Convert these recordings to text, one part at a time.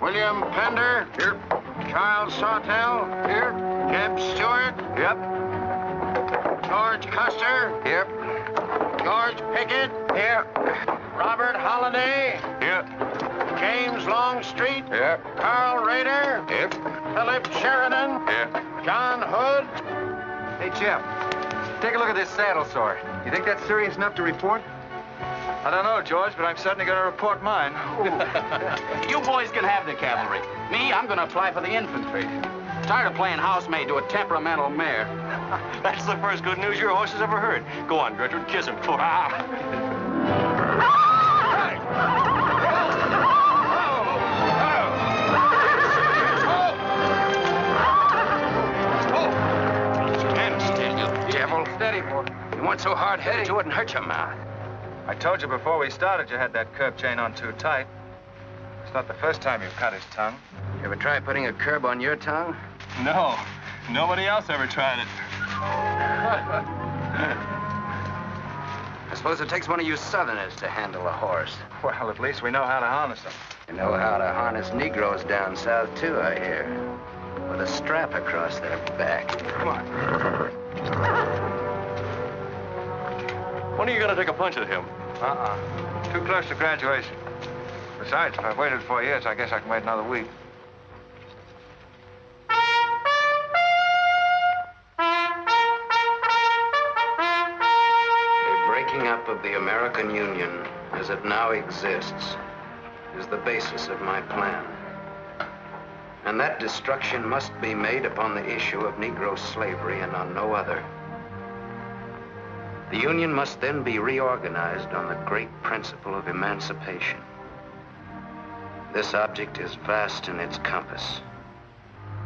William Pender. Here. Charles Sawtell. Here. Jeb Stewart. Yep. George Custer. Here. George Pickett. Here. Robert Holliday. Here. James Longstreet. Here. Carl Rader. Here. Philip Sheridan. Here. John Hood. Hey, Jeff. Take a look at this saddle sore. You think that's serious enough to report? I don't know, George, but I'm certainly going to report mine. You boys can have the cavalry. Me, I'm going to apply for the infantry. Tired of playing housemaid to a temperamental mare. That's the first good news your horse has ever heard. Go on, Gertrude, kiss him. Stand still, you devil. Steady, boy. You weren't so hard-headed you wouldn't hurt your mouth. I told you before we started you had that curb chain on too tight. It's not the first time you've cut his tongue. You ever try putting a curb on your tongue? No. Nobody else ever tried it. I suppose it takes one of you Southerners to handle a horse. Well, at least we know how to harness them. You know how to harness Negroes down south, too, I hear. With a strap across their back. Come on. When are you going to take a punch at him? Too close to graduation. Besides, if I've waited 4 years, I guess I can wait another week. The breaking up of the American Union, as it now exists, is the basis of my plan. And that destruction must be made upon the issue of Negro slavery and on no other. The Union must then be reorganized on the great principle of emancipation. This object is vast in its compass,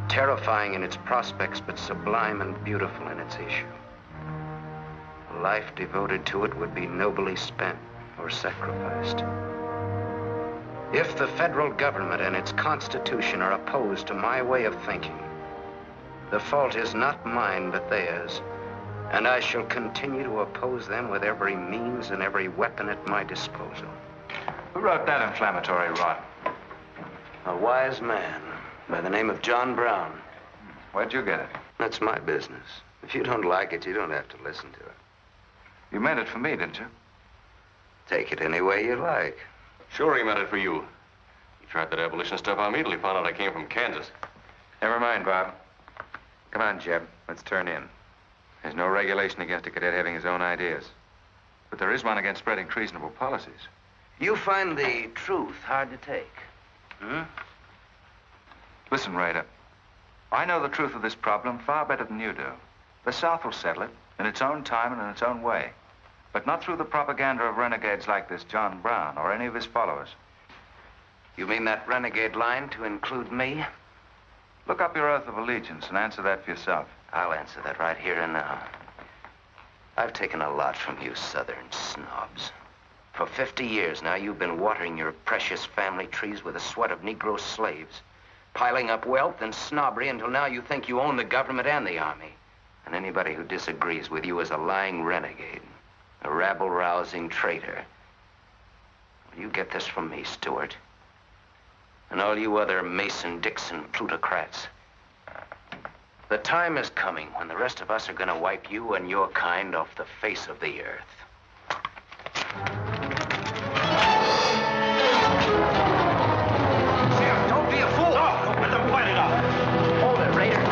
terrifying in its prospects, but sublime and beautiful in its issue. A life devoted to it would be nobly spent or sacrificed. If the federal government and its constitution are opposed to my way of thinking, the fault is not mine, but theirs. And I shall continue to oppose them with every means and every weapon at my disposal. Who wrote that inflammatory rot? A wise man by the name of John Brown. Where'd you get it? That's my business. If you don't like it, you don't have to listen to it. You meant it for me, didn't you? Take it any way you like. Sure he meant it for you. He tried that abolitionist stuff on me till he found out I came from Kansas. Never mind, Bob. Come on, Jeb. Let's turn in. There's no regulation against a cadet having his own ideas. But there is one against spreading treasonable policies. You find the truth hard to take. Listen, Raider. I know the truth of this problem far better than you do. The South will settle it in its own time and in its own way. But not through the propaganda of renegades like this John Brown or any of his followers. You mean that renegade line to include me? Look up your oath of allegiance and answer that for yourself. I'll answer that right here and now. I've taken a lot from you Southern snobs. For 50 years now, you've been watering your precious family trees with the sweat of Negro slaves, piling up wealth and snobbery until now you think you own the government and the army. And anybody who disagrees with you is a lying renegade, a rabble-rousing traitor. You get this from me, Stewart, and all you other Mason-Dixon plutocrats. The time is coming when the rest of us are going to wipe you and your kind off the face of the earth. Jim, don't be a fool. Don't let them point it out. Hold it, Raider.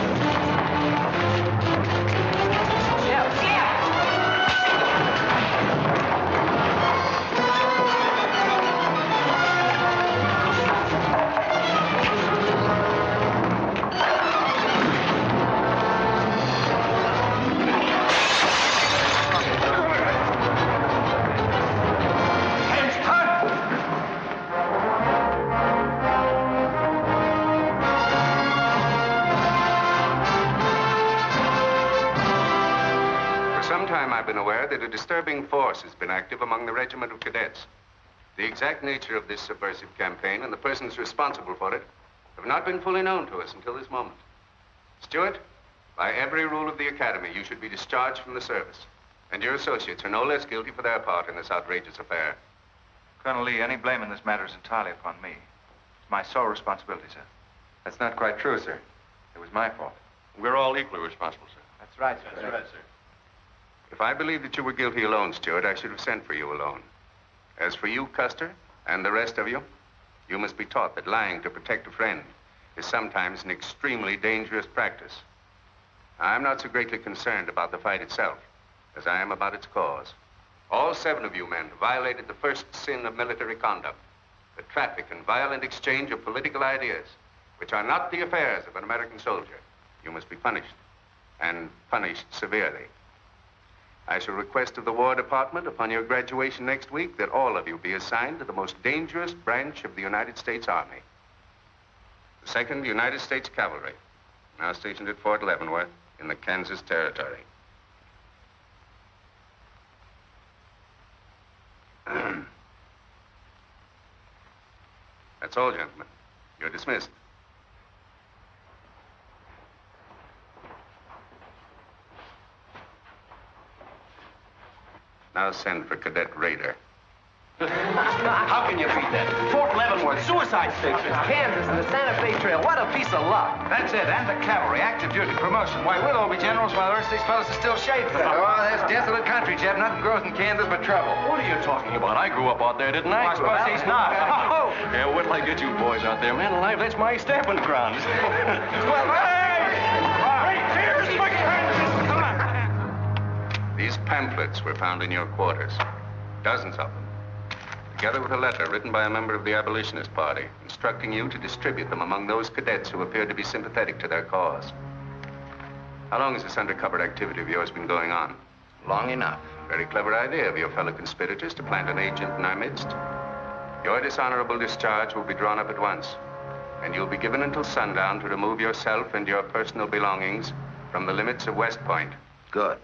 I've been aware that a disturbing force has been active among the regiment of cadets. The exact nature of this subversive campaign and the persons responsible for it have not been fully known to us until this moment. Stewart, by every rule of the academy, you should be discharged from the service. And your associates are no less guilty for their part in this outrageous affair. Colonel Lee, any blame in this matter is entirely upon me. my sole responsibility, sir. That's not quite true, sir. It was my fault. We're all equally responsible, sir. That's right, sir. That's right, sir. If I believed that you were guilty alone, Stewart, I should have sent for you alone. As for you, Custer, and the rest of you, you must be taught that lying to protect a friend is sometimes an extremely dangerous practice. I'm not so greatly concerned about the fight itself as I am about its cause. All 7 of you men violated the first sin of military conduct, the traffic and violent exchange of political ideas, which are not the affairs of an American soldier. You must be punished, and punished severely. I shall request of the War Department upon your graduation next week that all of you be assigned to the most dangerous branch of the United States Army. The 2nd United States Cavalry, now stationed at Fort Leavenworth in the Kansas Territory. That's all, gentlemen. You're dismissed. Now send for Cadet Raider. How can you beat that? Fort Leavenworth, suicide station, Kansas, and the Santa Fe Trail. What a piece of luck. That's it, and the cavalry, active duty, promotion. Why, we'll all be generals while the rest of these fellas are still shaving. Oh, that's desolate country, Jeff. Nothing grows in Kansas but trouble. What are you talking about? I grew up out there, didn't I? I suppose he's not. Oh, yeah, wait till I get you boys out there. Man alive, that's my stamping ground. Well, here's my Kansas. Come on. These pamphlets were found in your quarters. Dozens of them. Together with a letter written by a member of the abolitionist party, instructing you to distribute them among those cadets who appeared to be sympathetic to their cause. How long has this undercover activity of yours been going on? Long enough. Very clever idea of your fellow conspirators to plant an agent in our midst. Your dishonorable discharge will be drawn up at once, and you'll be given until sundown to remove yourself and your personal belongings from the limits of West Point. Good.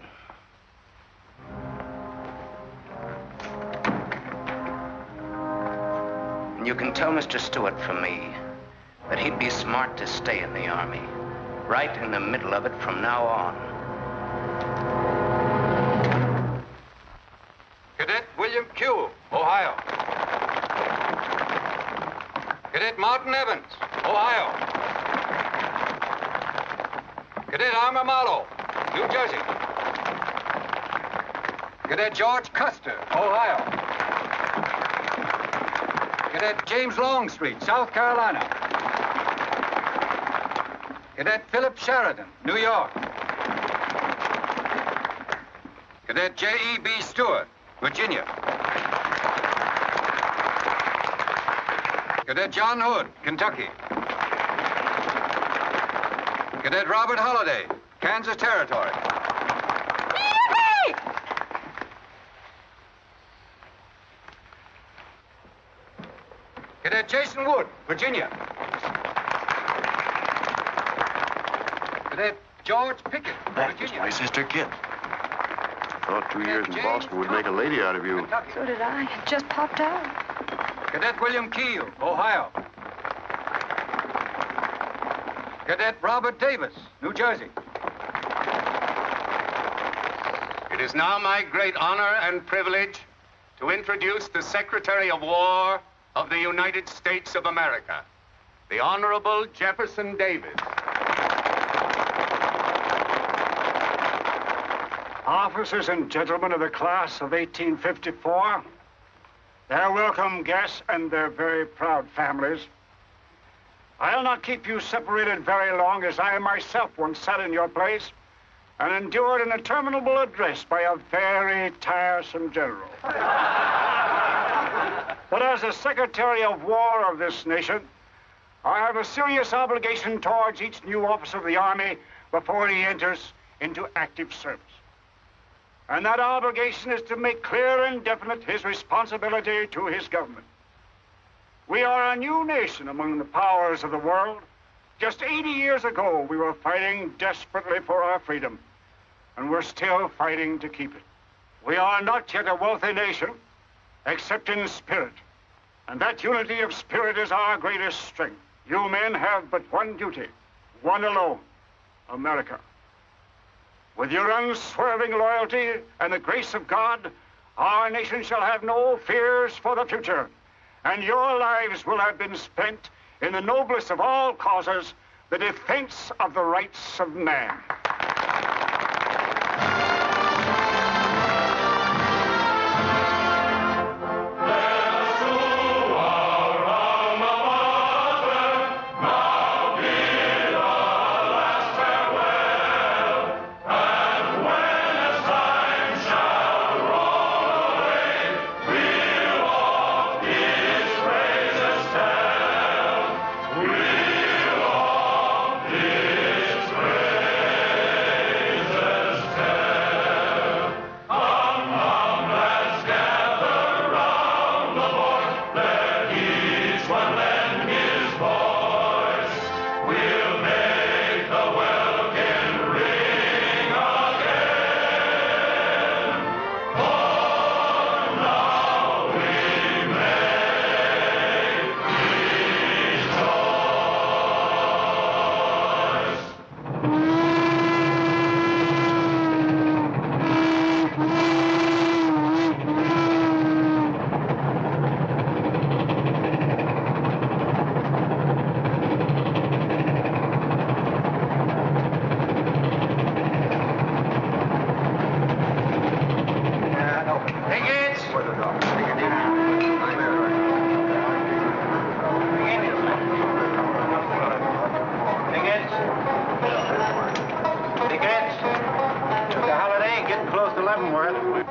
You can tell Mr. Stewart from me that he'd be smart to stay in the Army, right in the middle of it from now on. Cadet William Q., Ohio. Cadet Martin Evans, Ohio. Cadet Armour Marlowe, New Jersey. Cadet George Custer, Ohio. Cadet James Longstreet, South Carolina. Cadet Philip Sheridan, New York. Cadet J.E.B. Stewart, Virginia. Cadet John Hood, Kentucky. Cadet Robert Holliday, Kansas Territory. Cadet Jason Wood, Virginia. Cadet George Pickett, Virginia. My sister Kit. I thought 2 years in Boston would make a lady out of you. Kentucky. So did I. It just popped out. Cadet William Keel, Ohio. Cadet Robert Davis, New Jersey. It is now my great honor and privilege to introduce the Secretary of War of the United States of America, the Honorable Jefferson Davis. Officers and gentlemen of the class of 1854, their welcome guests and their very proud families, I'll not keep you separated very long, as I myself once sat in your place and endured an interminable address by a very tiresome general. But as the Secretary of War of this nation, I have a serious obligation towards each new officer of the Army before he enters into active service. And that obligation is to make clear and definite his responsibility to his government. We are a new nation among the powers of the world. Just 80 years ago, we were fighting desperately for our freedom, and we're still fighting to keep it. We are not yet a wealthy nation, except in spirit. And that unity of spirit is our greatest strength. You men have but one duty, one alone, America. With your unswerving loyalty and the grace of God, our nation shall have no fears for the future, and your lives will have been spent in the noblest of all causes, the defense of the rights of man.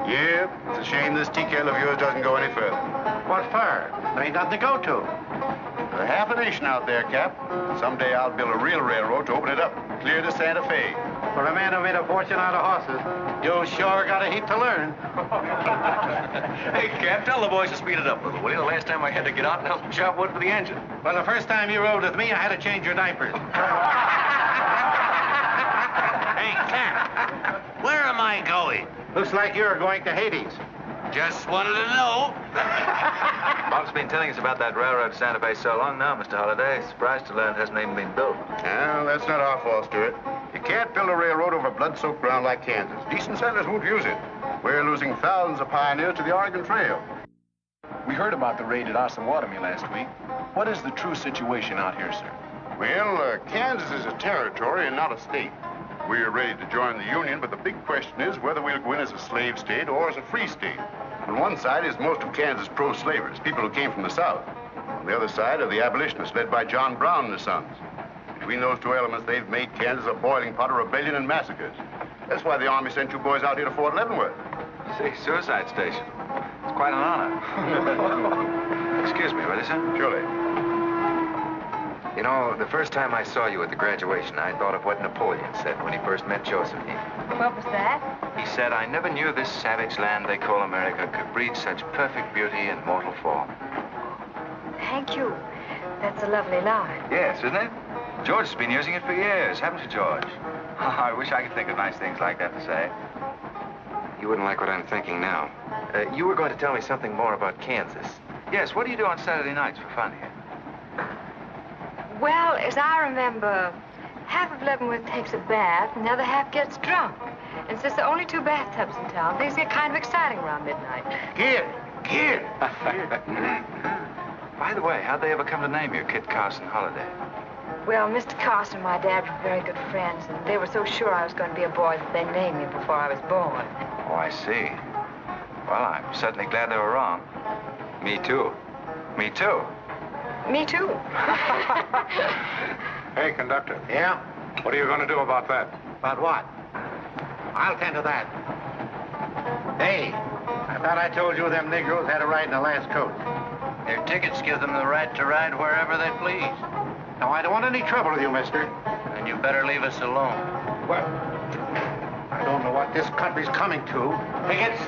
Yep, it's a shame this tea kettle of yours doesn't go any further. What for? There ain't nothing to go to. There's half a nation out there, Cap. Someday I'll build a real railroad to open it up, clear to Santa Fe. For a man who made a fortune out of horses, you sure got a heap to learn. Hey, Cap, tell the boys to speed it up a little, will you? The last time I had to get out and help them chop wood for the engine. Well, the first time you rode with me, I had to change your diapers. Hey, Cap, where am I going? Looks like you're going to Hades. Just wanted to know. Bob's been telling us about that railroad to Santa Fe so long now, Mr. Holliday. Surprised to learn it hasn't even been built. Well, that's not our fault, Stuart. You can't build a railroad over blood-soaked ground like Kansas. Decent settlers won't use it. We're losing thousands of pioneers to the Oregon Trail. We heard about the raid at Osawatomie last week. What is the true situation out here, sir? Well, Kansas is a territory and not a state. We're ready to join the Union, but the big question is whether we'll go in as a slave state or as a free state. On one side is most of Kansas pro-slavers, people who came from the South. On the other side are the abolitionists, led by John Brown and his sons. Between those two elements, they've made Kansas a boiling pot of rebellion and massacres. That's why the Army sent you boys out here to Fort Leavenworth. See, suicide station. It's quite an honor. Excuse me, will you, sir? Surely. You know, the first time I saw you at the graduation, I thought of what Napoleon said when he first met Josephine. What was that? He said, I never knew this savage land they call America could breed such perfect beauty in mortal form. Thank you. That's a lovely line. Yes, isn't it? George has been using it for years, haven't you, George? I wish I could think of nice things like that to say. You wouldn't like what I'm thinking now. You were going to tell me something more about Kansas. Yes, what do you do on Saturday nights for fun here? Well, as I remember, half of Leavenworth takes a bath and the other half gets drunk. And since there are only 2 bathtubs in town, things get kind of exciting around midnight. Kid! By the way, how'd they ever come to name you Kit Carson Holliday? Well, Mr. Carson and my dad were very good friends, and they were so sure I was going to be a boy that they named me before I was born. Oh, I see. Well, I'm certainly glad they were wrong. Me too. Me too. Me too. Hey, conductor. Yeah? What are you going to do about that? About what? I'll tend to that. Hey, I thought I told you them Negroes had a right in the last coat. Their tickets give them the right to ride wherever they please. Now, I don't want any trouble with you, mister. Then you better leave us alone. Well, I don't know what this country's coming to. Tickets?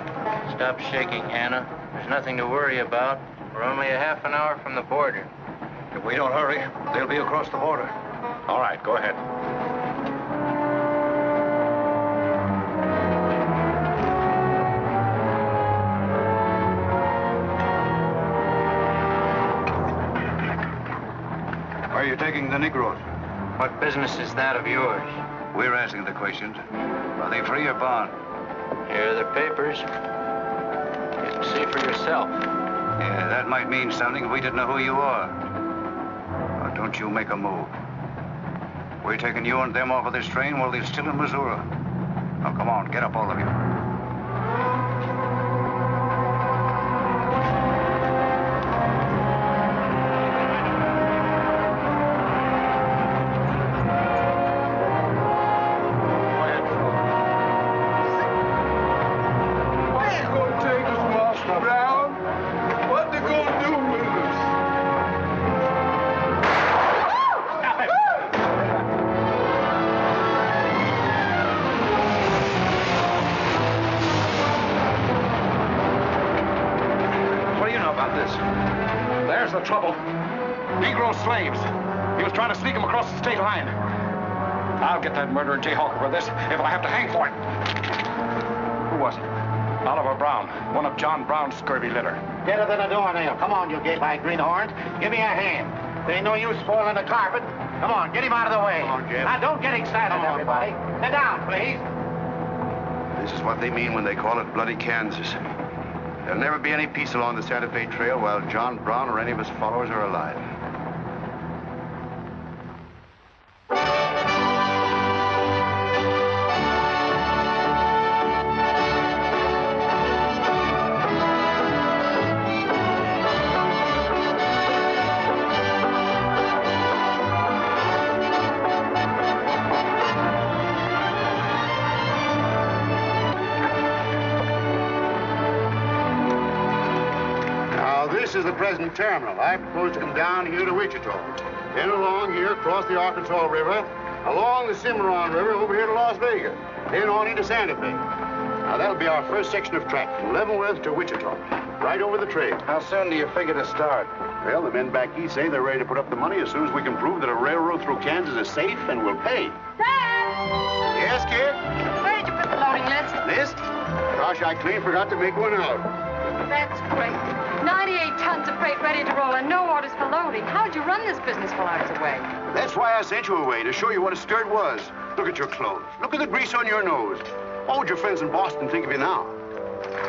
Stop shaking, Hannah. There's nothing to worry about. We're only a half an hour from the border. If we don't hurry, they'll be across the border. All right, go ahead. Where are you taking the Negroes? What business is that of yours? We're asking the questions. Are they free or bond? Here are the papers. You can see for yourself. Yeah, that might mean something if we didn't know who you are. Now, Don't you make a move. We're taking you and them off of this train while they're still in Missouri. Now, come on, get up, all of you. There's the trouble. Negro slaves. He was trying to sneak them across the state line. I'll get that murdering jayhawker for this if I have to hang for it. Who was it? Oliver Brown, one of John Brown's scurvy litter. Better than a doornail. Come on, you gape-eyed greenhorns. Give me a hand. There ain't no use spoiling the carpet. Come on, get him out of the way. Come on, Jim. Now, don't get excited, everybody. Sit down, please. This is what they mean when they call it bloody Kansas. There'll never be any peace along the Santa Fe Trail while John Brown or any of his followers are alive. This is the present terminal. I propose to come down here to Wichita, then along here across the Arkansas River, along the Cimarron River over here to Las Vegas, then on into Santa Fe. Now, that'll be our first section of track from Leavenworth to Wichita, right over the trail. How soon do you figure to start? Well, the men back east say they're ready to put up the money as soon as we can prove that a railroad through Kansas is safe and will pay. Dad! Yes, kid? Where did you put the loading list? List? Gosh, I clean forgot to make one out. That's great. 98 tons of freight ready to roll and no orders for loading. How'd you run this business while I was away? That's why I sent you away, to show you what a skirt was. Look at your clothes. Look at the grease on your nose. What would your friends in Boston think of you now?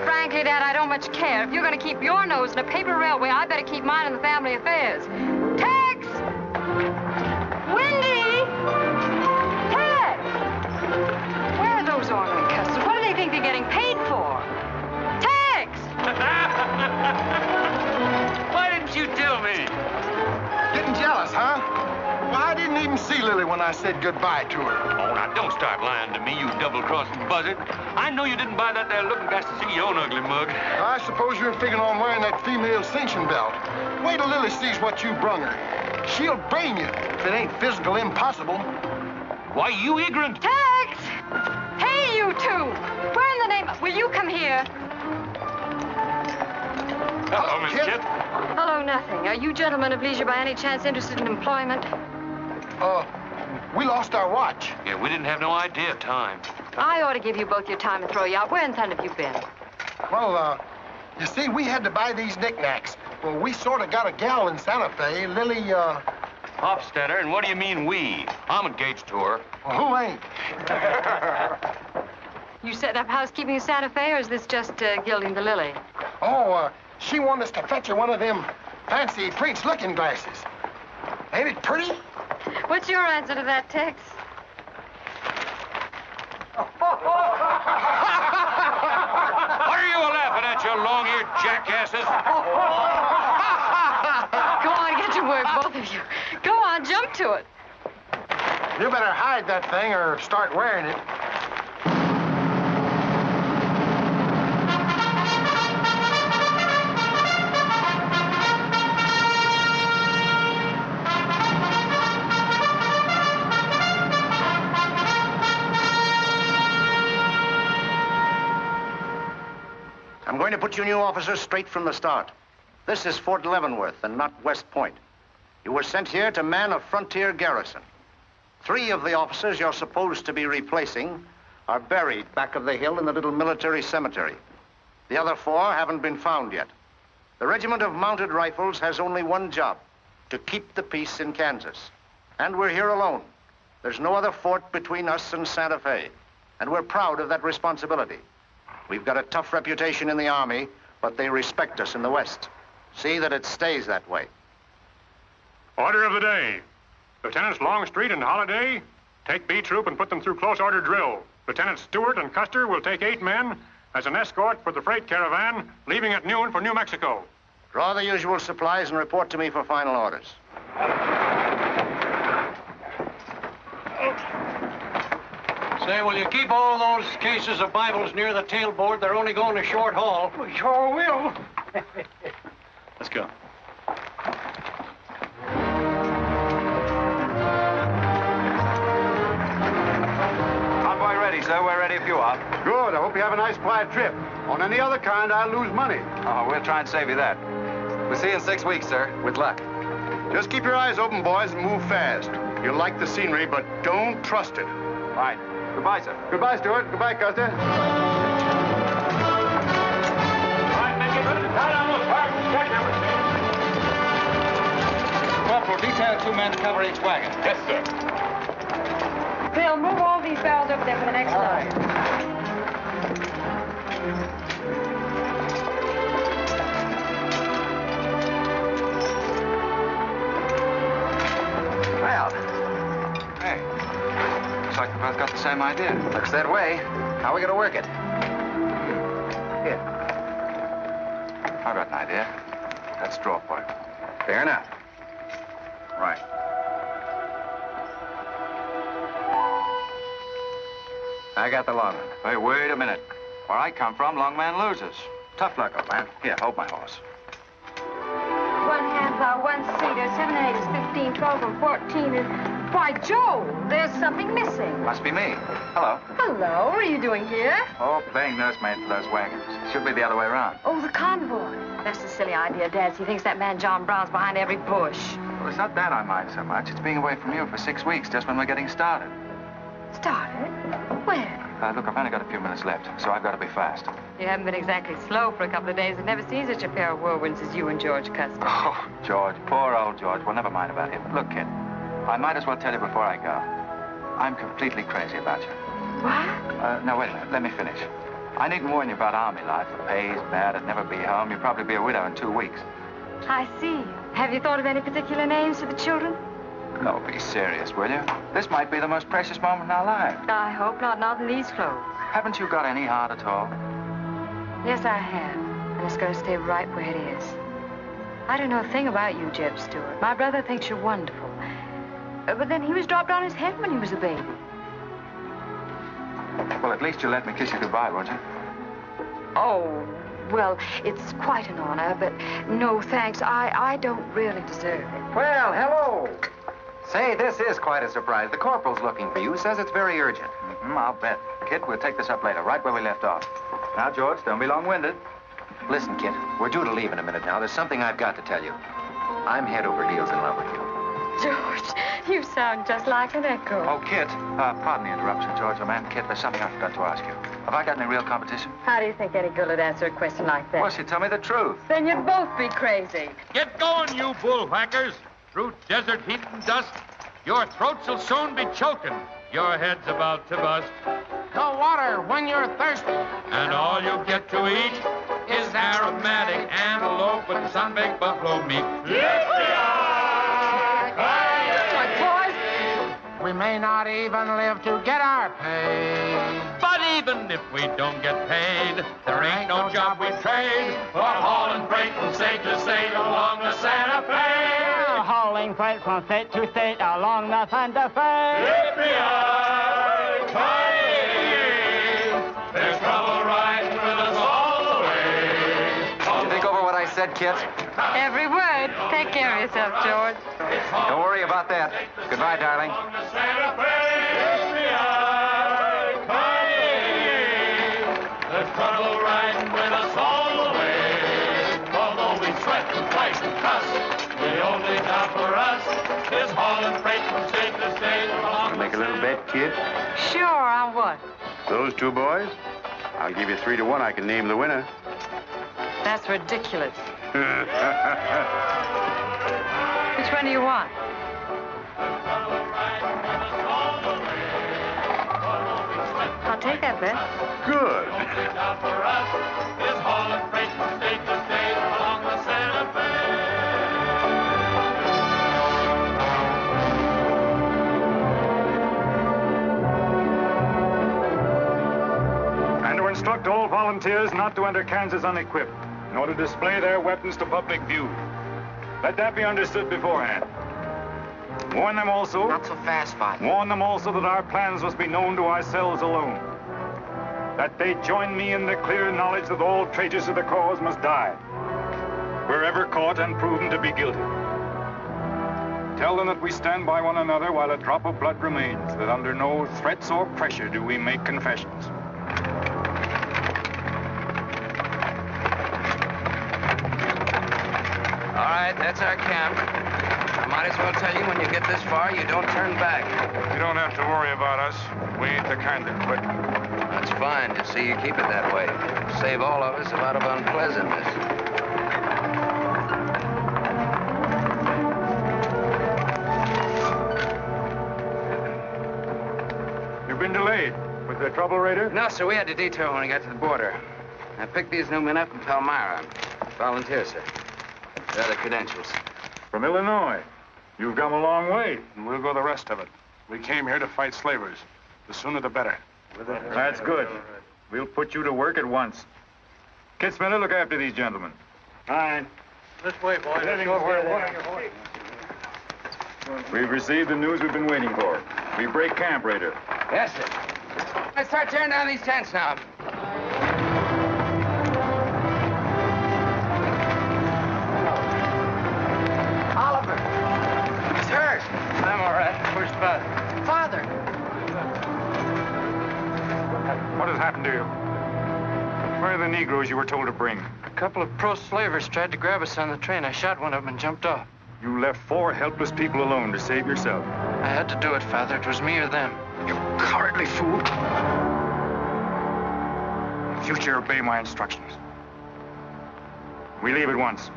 Frankly, Dad, I don't much care. If you're going to keep your nose in a paper railway, I better keep mine in the family affairs. Tex! Wendy! Tex! Where are those ornery customers? What do they think they're getting paid for? Tex! Why didn't you tell me? Getting jealous, huh? Well, I didn't even see Lily when I said goodbye to her. Oh, now don't start lying to me, you double-crossing buzzard. I know you didn't buy that there looking glass to see your own ugly mug. I suppose you're figuring on wearing that female cinching belt. Wait till Lily sees what you brung her. She'll brain you if it ain't physical impossible. Why, you ignorant. Tex! Hey, you two! Where in the name of... Will you come here? Hello, Miss Kit. Hello, nothing. Are you gentlemen of leisure by any chance interested in employment? We lost our watch. Yeah, we didn't have no idea of time. I ought to give you both your time and throw you out. Where in town have you been? Well, you see, we had to buy these knickknacks. Well, we sort of got a gal in Santa Fe, Lily, Hofstadter, and what do you mean we? I'm engaged to her. Well, who ain't? You setting up housekeeping in Santa Fe, or is this just gilding the lily? She wanted us to fetch her one of them fancy Prince looking glasses. Ain't it pretty? What's your answer to that, Tex? What are you laughing at, you long-eared jackasses? Go on, get to work, both of you. Go on, jump to it. You better hide that thing or start wearing it. I'm going to put you new officers straight from the start. This is Fort Leavenworth and not West Point. You were sent here to man a frontier garrison. 3 of the officers you're supposed to be replacing are buried back of the hill in the little military cemetery. The other 4 haven't been found yet. The Regiment of Mounted Rifles has only one job, to keep the peace in Kansas. And we're here alone. There's no other fort between us and Santa Fe, and we're proud of that responsibility. We've got a tough reputation in the Army, but they respect us in the West. See that it stays that way. Order of the day. Lieutenants Longstreet and Holliday, take B Troop and put them through close order drill. Lieutenants Stewart and Custer will take 8 men as an escort for the freight caravan leaving at noon for New Mexico. Draw the usual supplies and report to me for final orders. Say, will you keep all those cases of Bibles near the tailboard? They're only going a short haul. We sure will. Let's go. Convoy ready, sir. We're ready if you are. Good. I hope you have a nice, quiet trip. On any other kind, I'll lose money. Oh, we'll try and save you that. We'll see you in 6 weeks, sir. With luck. Just keep your eyes open, boys, and move fast. You'll like the scenery, but don't trust it. Right. Goodbye, sir. Goodbye, Stewart. Goodbye, Custer. All right, men, get ready to tie down those parts and jackhammers. Corporal, detail 2 men to cover each wagon. Yes, sir. Bill, move all these barrels over there for the next load. Well, hey, looks like we both got the same idea. Looks that way. How are we going to work it? Here. I've got an idea. That's straw pipe. Fair enough. Right. I got the long one. Hey, wait a minute. Where I come from, long man loses. Tough luck, old man. Here, hold my horse. 1 hand plow, 1 seater, 7 and 8 is 15, 12 and 14 is... Why, Joe, there's something missing. Must be me. Hello. Hello, what are you doing here? Oh, playing nursemaid for those wagons. Should be the other way around. Oh, the convoy. That's a silly idea, Dad. He thinks that man John Brown's behind every bush. Well, it's not that I mind so much. It's being away from you for 6 weeks, just when we're getting started. Started? Where? Look, I've only got a few minutes left, so I've got to be fast. You haven't been exactly slow for a couple of days. I've never seen such a pair of whirlwinds as you and George Custer. Oh, George, poor old George. Well, never mind about him. Look, kid, I might as well tell you before I go. I'm completely crazy about you. What? Now, wait a minute. Let me finish. I needn't warn you about army life. The pay's bad. I'd never be home. You'd probably be a widow in 2 weeks. I see. Have you thought of any particular names for the children? No, be serious, will you? This might be the most precious moment in our lives. I hope not. Not in these clothes. Haven't you got any heart at all? Yes, I have. And it's going to stay right where it is. I don't know a thing about you, Jeb Stewart. My brother thinks you're wonderful. But then he was dropped on his head when he was a baby. Well, at least you'll let me kiss you goodbye, won't you? Oh, well, it's quite an honor, but no thanks. I don't really deserve it. Well, hello. Say, this is quite a surprise. The corporal's looking for you. Says it's very urgent. I'll bet. Kid, we'll take this up later, right where we left off. Now, George, don't be long-winded. Listen, kid, we're due to leave in a minute now. There's something I've got to tell you. I'm head over heels in love with you. George, you sound just like an echo. Oh, Kit, pardon the interruption, George, man. Kit, there's something I forgot to ask you. Have I got any real competition? How do you think any girl would answer a question like that? Well, she'd tell me the truth. Then you'd both be crazy. Get going, you bullwhackers. Through desert heat and dust, your throats will soon be choking. Your head's about to bust. The water when you're thirsty. And all you get to eat is aromatic antelope with sun-baked buffalo meat. We may not even live to get our pay. But even if we don't get paid, there ain't no job we trade for hauling freight from state to state along the Santa Fe. Hauling freight from state to state along the Santa Fe. There's trouble riding with us all the way. Did you think over what I said, Kit? Every word. Take care of yourself, George. Don't worry about that. Goodbye, darling. There's trouble riding with us all the way. Although we sweat and fight and cuss, the only job for us is hauling freight from state to state along. Make a little bet, kid? Sure, on what? Those 2 boys? I'll give you 3 to 1. I can name the winner. That's ridiculous. Which one do you want? I'll take that bet. Good. For us is hauling freight from state to state along the Santa Fe. instruct all volunteers not to enter Kansas unequipped, nor to display their weapons to public view. Let that be understood beforehand. Warn them also... Not so fast, Father. Warn them also that our plans must be known to ourselves alone. That they join me in the clear knowledge that all traitors to the cause must die, wherever caught and proven to be guilty. Tell them that we stand by one another while a drop of blood remains, that under no threats or pressure do we make confessions. All right, that's our camp. I might as well tell you, when you get this far, you don't turn back. You don't have to worry about us. We ain't the kind that quit. That's fine to see you keep it that way. Save all of us a lot of unpleasantness. Been delayed. Was there trouble, Raider? No, sir. We had to detour when we got to the border. I picked these new men up in Palmyra. Volunteer, sir. There are the credentials. From Illinois. You've come a long way. And we'll go the rest of it. We came here to fight slavers. The sooner the better. That's good. We'll put you to work at once. Kid Spinner, look after these gentlemen. Fine. This way, boys. We've received the news we've been waiting for. We break camp, Raider. Yes, sir. Let's start tearing down these tents now. Oliver. He's hurt. I'm all right. Where's Father? Father. What has happened to you? Where are the Negroes you were told to bring? A couple of pro-slavers tried to grab us on the train. I shot one of them and jumped off. You left 4 helpless people alone to save yourself. I had to do it, Father. It was me or them. You cowardly fool. In future, obey my instructions. We leave at once.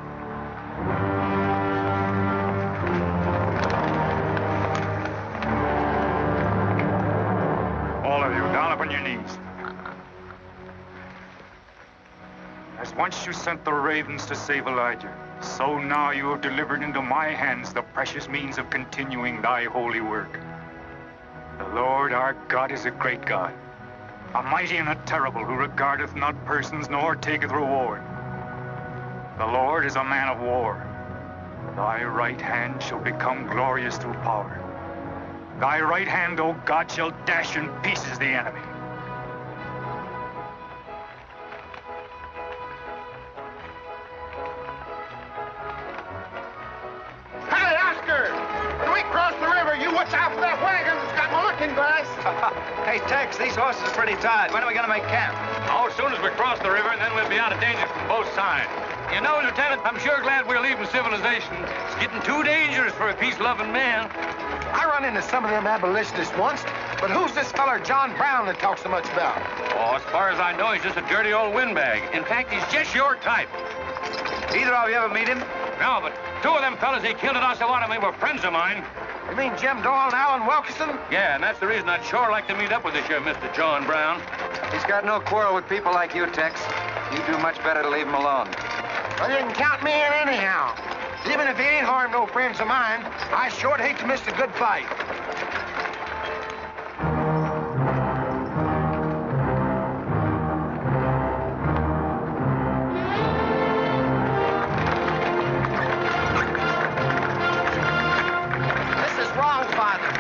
All of you, down upon your knees. As once you sent the ravens to save Elijah, so now you have delivered into my hands the precious means of continuing thy holy work. The Lord our God is a great God, a mighty and a terrible, who regardeth not persons nor taketh reward. The Lord is a man of war. Thy right hand shall become glorious through power. Thy right hand, O God, shall dash in pieces the enemy. Hey, Oscar! When we cross the river, you watch out for that wagon that's got my looking glass. Hey, Tex, these horses are pretty tired. When are we going to make camp? Oh, as soon as we cross the river, and then we'll be out of danger from both sides. You know, Lieutenant, I'm sure glad we're leaving civilization. It's getting too dangerous for a peace-loving man. I run into some of them abolitionists once, but who's this feller John Brown that talks so much about? Oh, as far as I know, he's just a dirty old windbag. In fact, he's just your type. Either of you ever meet him? No, but 2 of them fellas he killed at Osawatomie were friends of mine. You mean Jim Doyle and Alan Wilkinson? Yeah, and that's the reason I'd sure like to meet up with this here Mr. John Brown. He's got no quarrel with people like you, Tex. You do much better to leave him alone. Well, you can count me in anyhow. Even if he ain't harmed no friends of mine, I sure hate to miss a good fight. This is wrong, Father.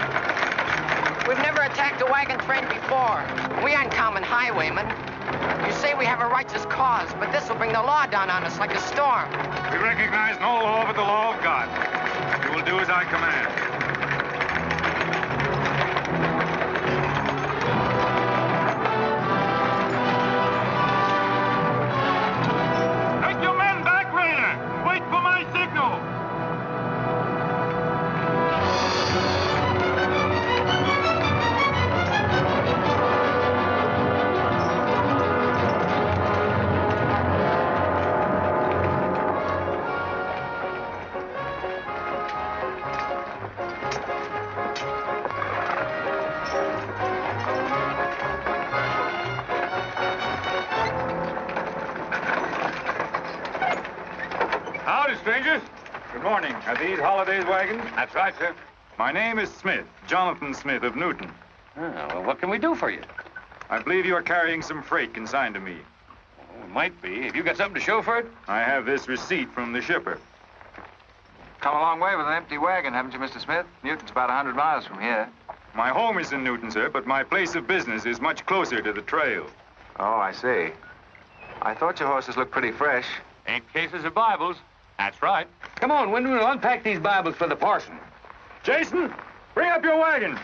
We've never attacked a wagon train before. We aren't common highwaymen. You say we have a righteous cause, but this will bring the law down on us like a storm. We recognize no law but the law of God. You will do as I command. Take your men back, Raider. Wait for my signal. Howdy, strangers. Good morning. Are these Holiday's wagons? That's right, sir. My name is Smith, Jonathan Smith of Newton. Oh, well, what can we do for you? I believe you are carrying some freight consigned to me. Oh, it might be. Have you got something to show for it? I have this receipt from the shipper. Come a long way with an empty wagon, haven't you, Mr. Smith? Newton's about 100 miles from here. My home is in Newton, sir, but my place of business is much closer to the trail. Oh, I see. I thought your horses looked pretty fresh. Ain't cases of Bibles. That's right. Come on, Wyndham, we'll unpack these Bibles for the parson. Jason, bring up your wagon.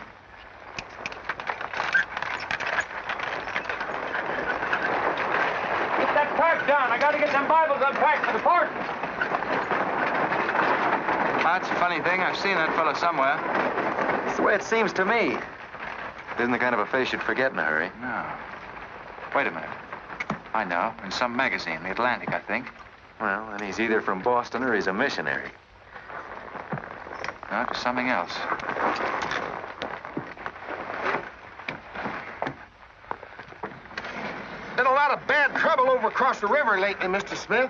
Get that pack down. I got to get them Bibles unpacked for the parson. That's a funny thing. I've seen that fellow somewhere. It's the way it seems to me. It isn't the kind of a face you'd forget in a hurry. No. Wait a minute. I know. In some magazine, The Atlantic, I think. Well, then he's either from Boston or he's a missionary. No, it's something else. Been a lot of bad trouble over across the river lately, Mr. Smith.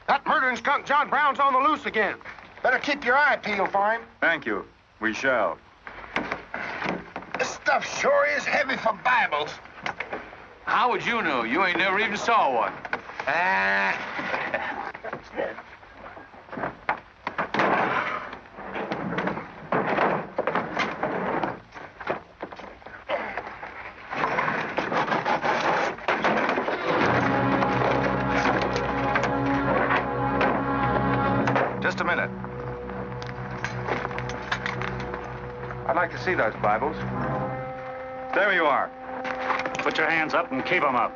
That murdering skunk John Brown's on the loose again. Better keep your eye peeled for him. Thank you. We shall. This stuff sure is heavy for Bibles. How would you know? You ain't never even saw one. Just a minute. I'd like to see those Bibles. There you are. Put your hands up and keep them up.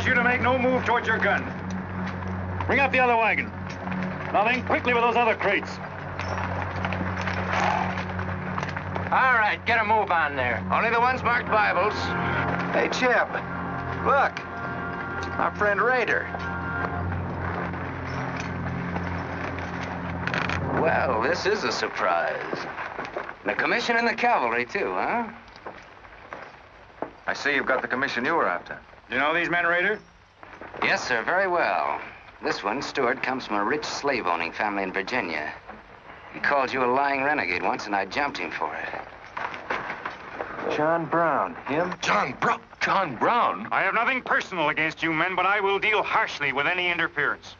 You to make no move towards your gun. Bring up the other wagon. Now then, quickly with those other crates. All right, get a move on there. Only the ones marked Bibles. Hey, Chip. Look. Our friend Raider. Well, this is a surprise. And a commission in the cavalry, too, huh? I see you've got the commission you were after. Do you know these men, Raider? Yes, sir, very well. This one, Stewart, comes from a rich slave-owning family in Virginia. He called you a lying renegade once, and I jumped him for it. John Brown. Him? John Brown. John Brown? I have nothing personal against you men, but I will deal harshly with any interference.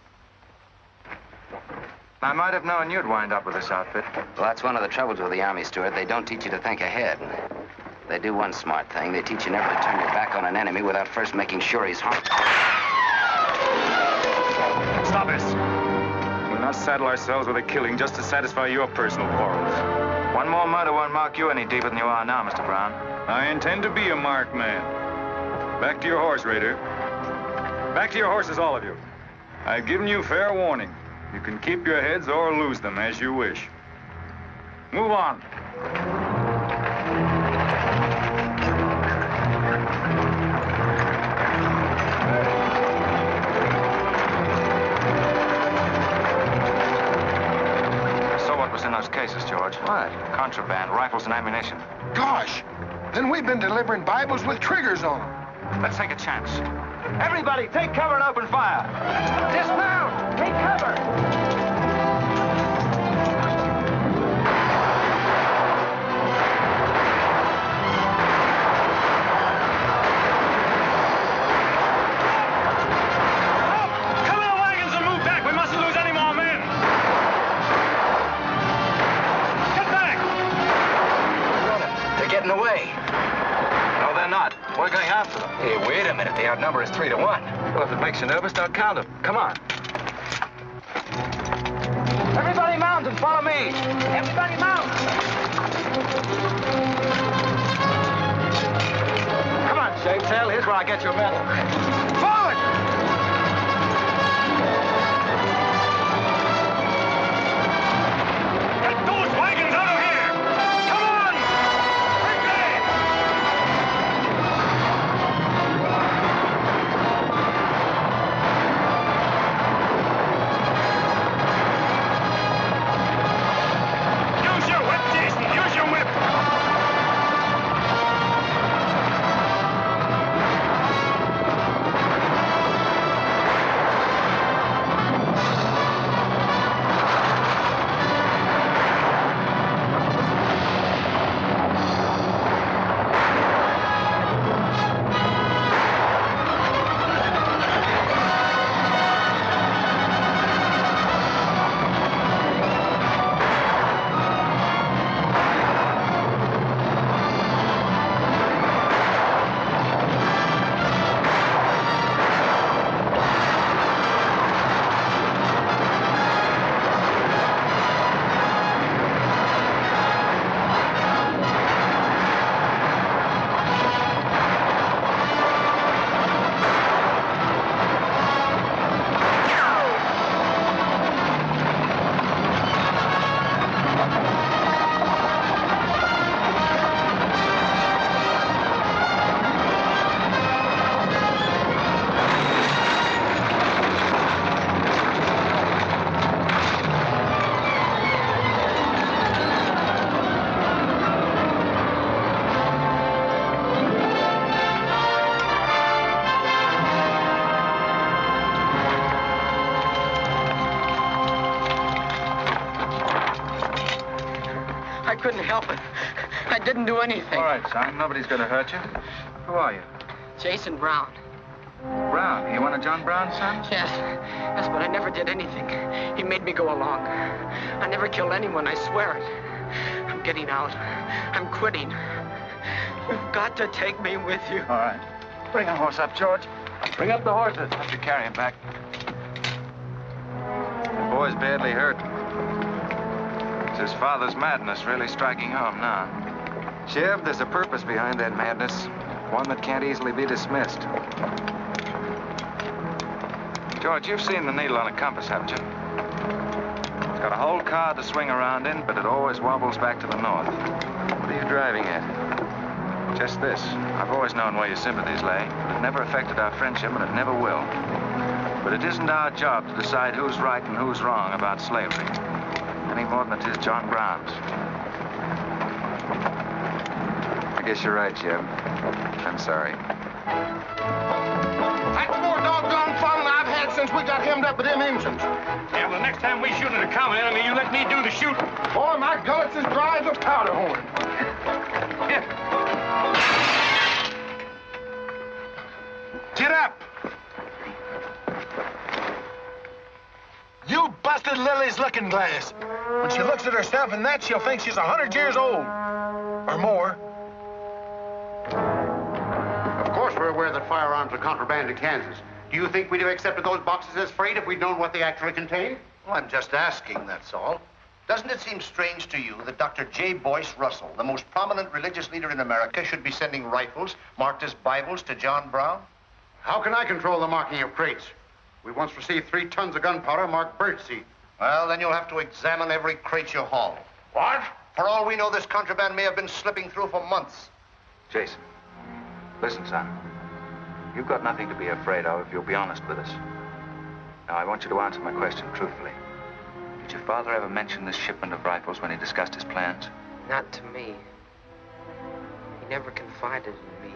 I might have known you'd wind up with this outfit. Well, that's one of the troubles with the Army, Stewart. They don't teach you to think ahead. They do one smart thing. They teach you never to turn your back on an enemy without first making sure he's harmed. Stop this. We'll not saddle ourselves with a killing just to satisfy your personal quarrels. One more murder won't mark you any deeper than you are now, Mr. Brown. I intend to be a marked man. Back to your horse, Raider. Back to your horses, all of you. I've given you fair warning. You can keep your heads or lose them as you wish. Move on. In those cases, George. What? Contraband, rifles, and ammunition. Gosh, then we've been delivering Bibles with triggers on them. Let's take a chance. Everybody, take cover and open fire. Dismount! Take cover! Away. No, they're not. We're going after them. Hey, wait a minute. The outnumber is 3 to 1. Well, if it makes you nervous, don't count them. Come on. Everybody mount and follow me. Everybody mount. Come on, Shavetail. Here's where I get your medal. Forward! Get those wagons out of couldn't help it. I didn't do anything. All right, son. Nobody's going to hurt you. Who are you? Jason Brown. Brown. You one of John Brown's sons? Yes. Yes, but I never did anything. He made me go along. I never killed anyone, I swear it. I'm getting out. I'm quitting. You've got to take me with you. All right. Bring a horse up, George. Bring up the horses. Have to carry him back. The boy's badly hurt. It's his father's madness really striking home now. Chev, there's a purpose behind that madness. One that can't easily be dismissed. George, you've seen the needle on a compass, haven't you? It's got a whole car to swing around in, but it always wobbles back to the north. What are you driving at? Just this. I've always known where your sympathies lay. It never affected our friendship, and it never will. But it isn't our job to decide who's right and who's wrong about slavery, any more than it is John Brown's. I guess you're right, Jim. I'm sorry. That's more doggone fun than I've had since we got hemmed up with them engines. Yeah, well, the next time we shoot at a common enemy, you let me do the shooting. Boy, my gullets as dry as a powder horn. Get up! You busted Lily's looking glass. When she looks at herself in that, she'll think she's 100 years old. Or more. Of course we're aware that firearms are contraband to Kansas. Do you think we'd have accepted those boxes as freight if we'd known what they actually contained? Well, I'm just asking, that's all. Doesn't it seem strange to you that Dr. J. Boyce Russell, the most prominent religious leader in America, should be sending rifles marked as Bibles to John Brown? How can I control the marking of crates? We once received 3 tons of gunpowder marked birdseed. Well, then you'll have to examine every crate you haul. What? For all we know, this contraband may have been slipping through for months. Jason, listen, son. You've got nothing to be afraid of if you'll be honest with us. Now, I want you to answer my question truthfully. Did your father ever mention this shipment of rifles when he discussed his plans? Not to me. He never confided in me.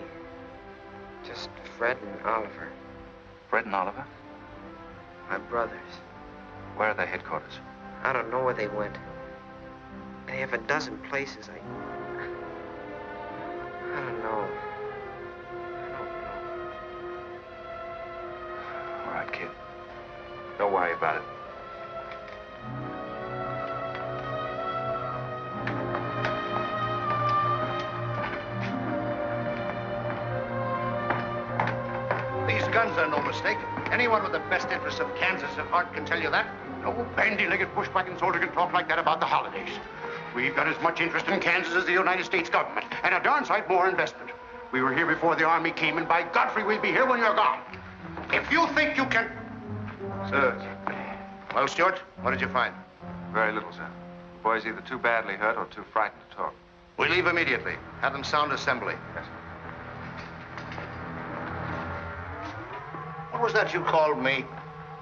Just Fred and Oliver. Fred and Oliver? My brothers. Where are their headquarters? I don't know where they went. They have a dozen places. I don't know. All right, kid. Don't worry about it. These guns are no mistake. Anyone with the best interests of Kansas at heart can tell you that. No bandy-legged bushwhacking soldier can talk like that about the holidays. We've got as much interest in Kansas as the United States government, and a darn sight more investment. We were here before the Army came, and by Godfrey, we'll be here when you're gone. If you think you can... Sir. Well, Stuart, what did you find? Very little, sir. The boy's either too badly hurt or too frightened to talk. We leave immediately. Have them sound assembly. Yes, sir. What was that you called me?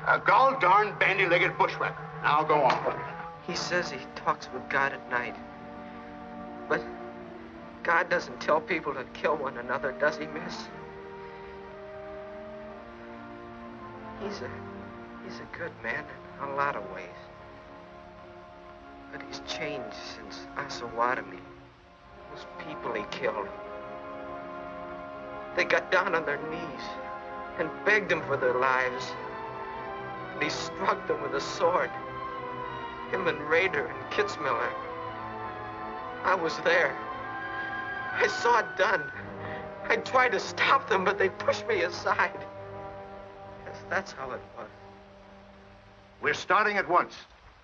A gall-darn bandy-legged bushwhacker. Now go on. He says he talks with God at night. But God doesn't tell people to kill one another, does he, miss? He's a good man in a lot of ways. But he's changed since Osawatomie. Those people he killed. They got down on their knees and begged him for their lives. And he struck them with a sword. Him and Rader and Kitzmiller. I was there. I saw it done. I tried to stop them, but they pushed me aside. Yes, that's how it was. We're starting at once.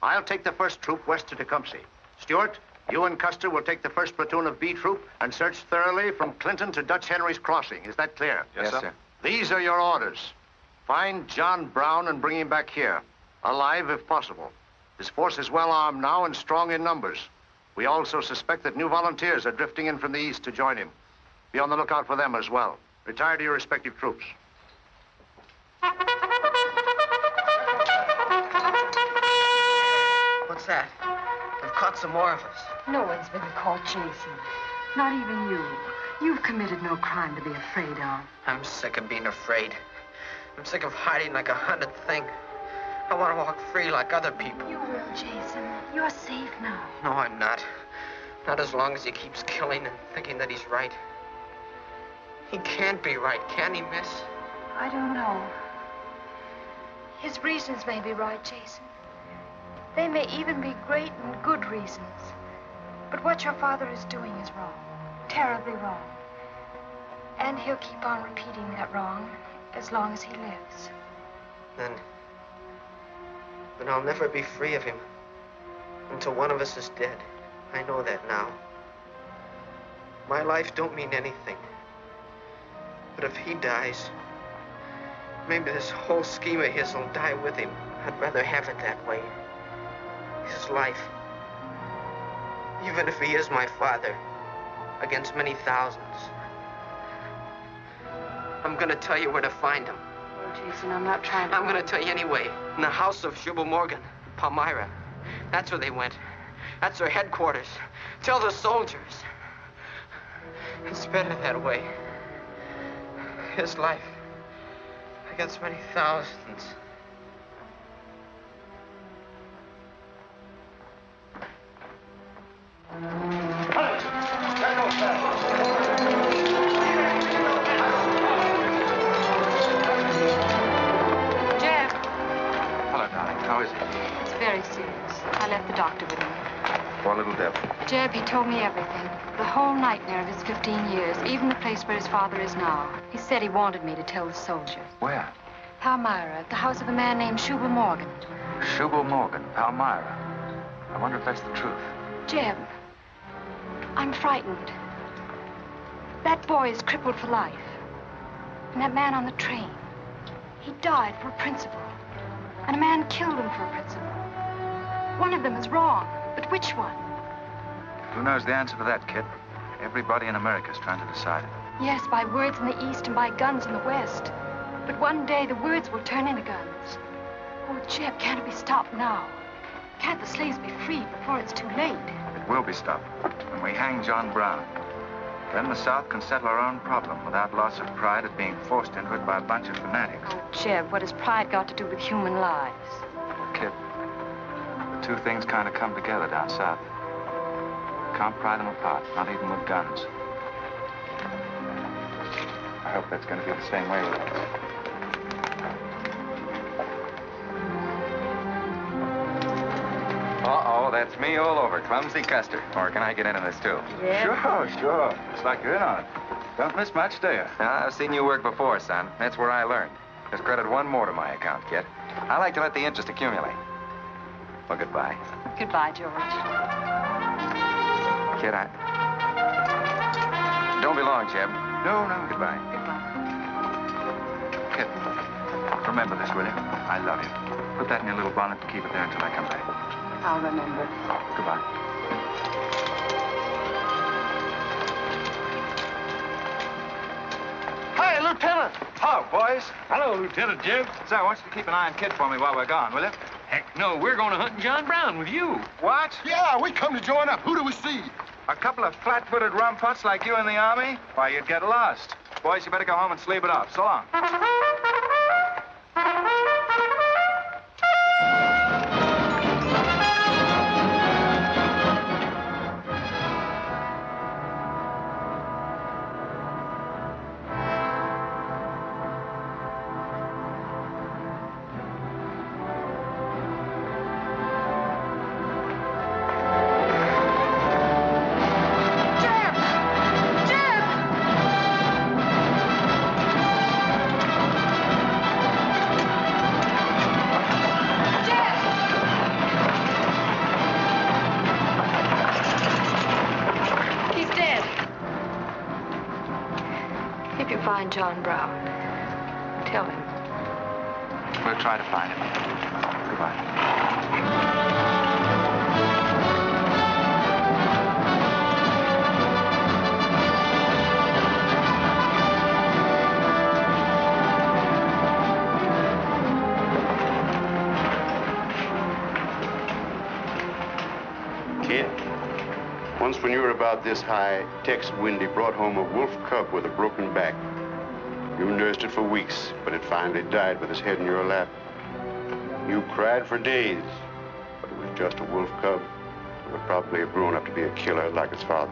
I'll take the first troop west to Tecumseh. Stuart, you and Custer will take the first platoon of B Troop and search thoroughly from Clinton to Dutch Henry's Crossing. Is that clear? Yes, sir. These are your orders. Find John Brown and bring him back here, alive if possible. His force is well armed now and strong in numbers. We also suspect that new volunteers are drifting in from the east to join him. Be on the lookout for them as well. Retire to your respective troops. What's that? They've caught some more of us. No one's been caught, Jason. Not even you. You've committed no crime to be afraid of. I'm sick of being afraid. I'm sick of hiding like a hunted thing. I want to walk free like other people. You will, Jason. You're safe now. No, I'm not. Not as long as he keeps killing and thinking that he's right. He can't be right, can he, miss? I don't know. His reasons may be right, Jason. They may even be great and good reasons. But what your father is doing is wrong. Terribly wrong. And he'll keep on repeating that wrong as long as he lives. Then I'll never be free of him until one of us is dead. I know that now. My life don't mean anything. But if he dies, maybe this whole scheme of his will die with him. I'd rather have it that way. His life. Even if he is my father, against many thousands. I'm gonna tell you where to find him. Oh, Jason, I'm not trying to... I'm gonna tell you anyway. In the house of Shubal Morgan, Palmyra. That's where they went. That's their headquarters. Tell the soldiers. It's better that way. His life against many thousands. Jeb. Hello, darling. How is he? It's very serious. I left the doctor with him. Poor little devil. Jeb, he told me everything. The whole nightmare of his 15 years, even the place where his father is now. He said he wanted me to tell the soldiers. Where? Palmyra, at the house of a man named Shubal Morgan. Shubal Morgan, Palmyra. I wonder if that's the truth. Jeb, I'm frightened. That boy is crippled for life. And that man on the train, he died for a principle. And a man killed him for a principle. One of them is wrong, but which one? Who knows the answer to that, kid? Everybody in America's trying to decide it. Yes, by words in the East and by guns in the West. But one day the words will turn into guns. Oh, Jeb, can't it be stopped now? Can't the slaves be freed before it's too late? It will be stopped when we hang John Brown. Then the South can settle our own problem without loss of pride at being forced into it by a bunch of fanatics. Oh, Jeb, what has pride got to do with human lives? Kid, the two things kind of come together down south. Can't pry them apart, not even with guns. I hope that's going to be the same way with us. Uh-oh, that's me all over. Clumsy Custer. Or can I get into this, too? Yeah. Sure. Looks like you're in on it. Don't miss much, do you? I've seen you work before, son. That's where I learned. Just credit one more to my account, kid. I like to let the interest accumulate. Well, goodbye. Goodbye, George. Kid, don't be long, Jeb. No. Goodbye. Goodbye. Kid, remember this, will you? I love you. Put that in your little bonnet and keep it there until I come back. I'll remember. Goodbye. Hey, Lieutenant! Hello, boys. Hello, Lieutenant Jeb. Say, I want you to keep an eye on Kid for me while we're gone, will you? Heck no, we're going to hunt John Brown with you. What? Yeah, we come to join up. Who do we see? A couple of flat-footed rumputs like you in the Army? Why, you'd get lost. Boys, you better go home and sleep it off. So long. John Brown. Tell him. We'll try to find him. Goodbye. Kid, once when you were about this high, Tex Windy brought home a wolf cub with a broken back. You nursed it for weeks, but it finally died with its head in your lap. You cried for days, but it was just a wolf cub. would probably have grown up to be a killer like his father.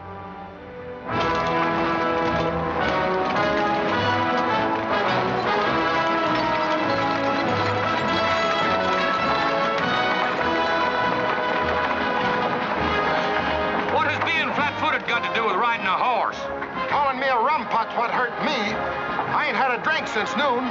What has being flat-footed got to do with riding a horse? Calling me a rum pot's what hurt me. I ain't had a drink since noon.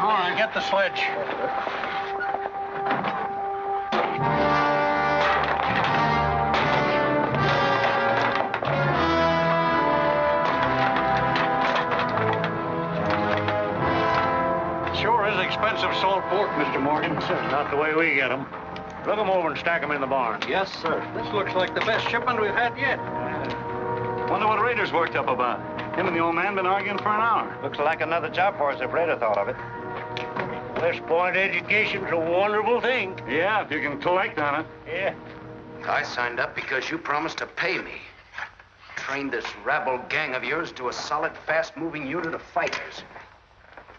All right, get the sledge. Sure is expensive salt pork, Mr. Morgan. Not the way we get them. Look them over and stack them in the barn. Yes, sir. This looks like the best shipment we've had yet. Wonder what Rader's worked up about. Him and the old man been arguing for an hour. Looks like another job for us if Raider thought of it. At this point, education's a wonderful thing. Yeah, if you can collect on it. Yeah. I signed up because you promised to pay me. Trained this rabble gang of yours to a solid, fast-moving unit of fighters.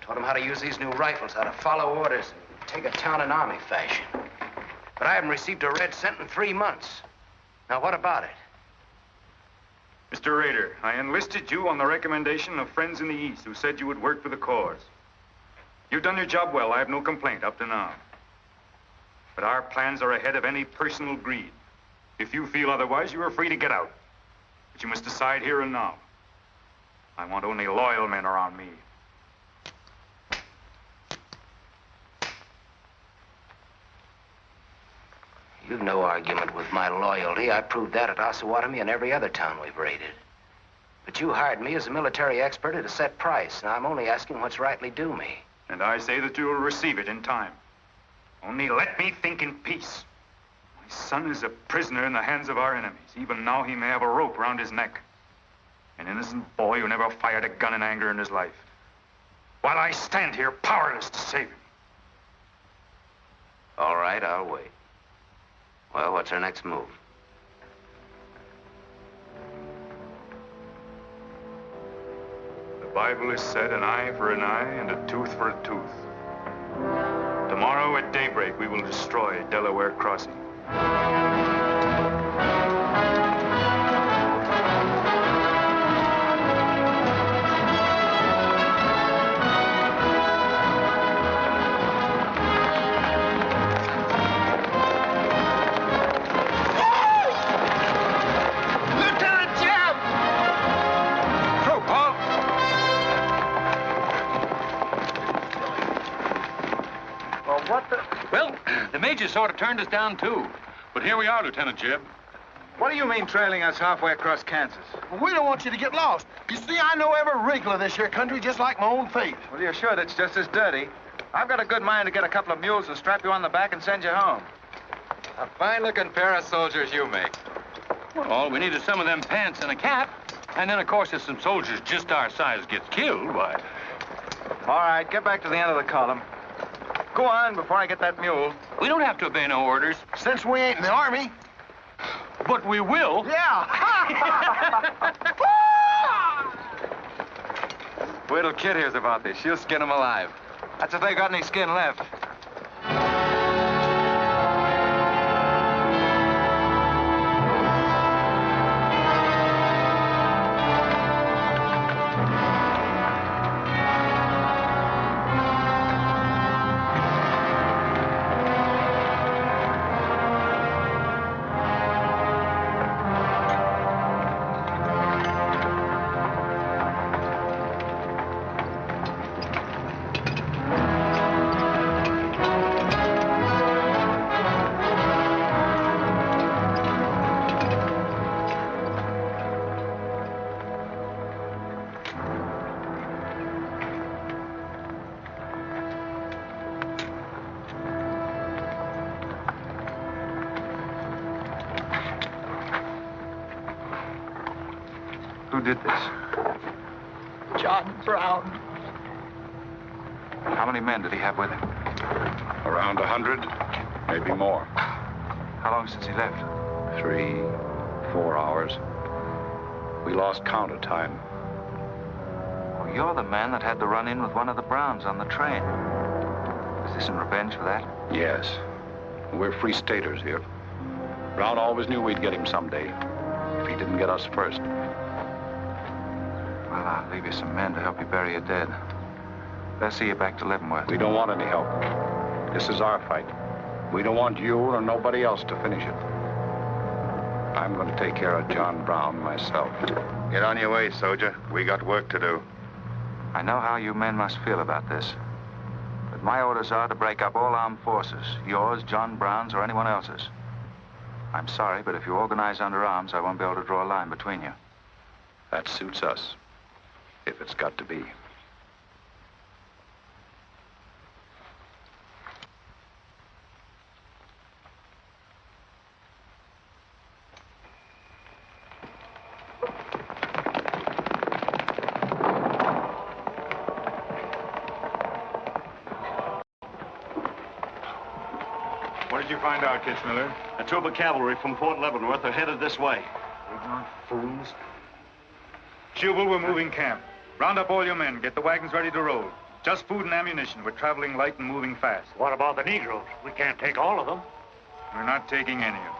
Taught them how to use these new rifles, how to follow orders, and take a town in army fashion. But I haven't received a red cent in 3 months. Now, what about it? Mr. Rader, I enlisted you on the recommendation of friends in the East who said you would work for the cause. You've done your job well. I have no complaint up to now. But our plans are ahead of any personal greed. If you feel otherwise, you are free to get out. But you must decide here and now. I want only loyal men around me. You've no argument with my loyalty. I proved that at Osawatomie and every other town we've raided. But you hired me as a military expert at a set price. Now, I'm only asking what's rightly due me. And I say that you will receive it in time. Only let me think in peace. My son is a prisoner in the hands of our enemies. Even now, he may have a rope around his neck. An innocent boy who never fired a gun in anger in his life. While I stand here powerless to save him. All right, I'll wait. Well, what's our next move? The Bible has said an eye for an eye and a tooth for a tooth. Tomorrow at daybreak, we will destroy Delaware Crossing. Well, the major sort of turned us down, too. But here we are, Lieutenant Jeb. What do you mean trailing us halfway across Kansas? We don't want you to get lost. You see, I know every wrinkle of this here country just like my own face. Well, you're sure that's just as dirty? I've got a good mind to get a couple of mules and strap you on the back and send you home. A fine-looking pair of soldiers you make. Well, all we need is some of them pants and a cap. And then, of course, if some soldiers just our size gets killed, why... All right, get back to the end of the column. Go on before I get that mule. We don't have to obey no orders. Since we ain't in the army. But we will. Yeah. Wait till Kid hears about this. She'll skin him alive. That's if they got any skin left. Who did this? John Brown. How many men did he have with him? Around 100, maybe more. How long since he left? 3, 4 hours. We lost count of time. Well, you're the man that had the run-in with one of the Browns on the train. Is this in revenge for that? Yes. We're free staters here. Brown always knew we'd get him someday, if he didn't get us first. Well, I'll leave you some men to help you bury your dead. They'll see you back to Leavenworth. We don't want any help. This is our fight. We don't want you or nobody else to finish it. I'm going to take care of John Brown myself. Get on your way, soldier. We got work to do. I know how you men must feel about this. But my orders are to break up all armed forces. Yours, John Brown's, or anyone else's. I'm sorry, but if you organize under arms, I won't be able to draw a line between you. That suits us, if it's got to be. What did you find out, Kitzmiller? A troop of cavalry from Fort Leavenworth are headed this way. Ignorant fools. Jubal, we're moving camp. Round up all your men. Get the wagons ready to roll. Just food and ammunition. We're traveling light and moving fast. What about the Negroes? We can't take all of them. We're not taking any of them.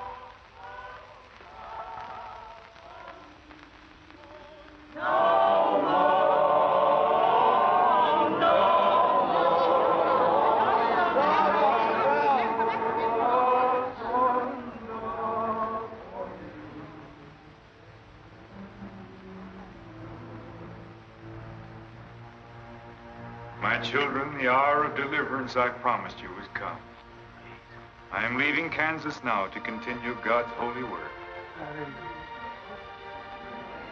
My children, the hour of deliverance I promised you has come. I am leaving Kansas now to continue God's holy work.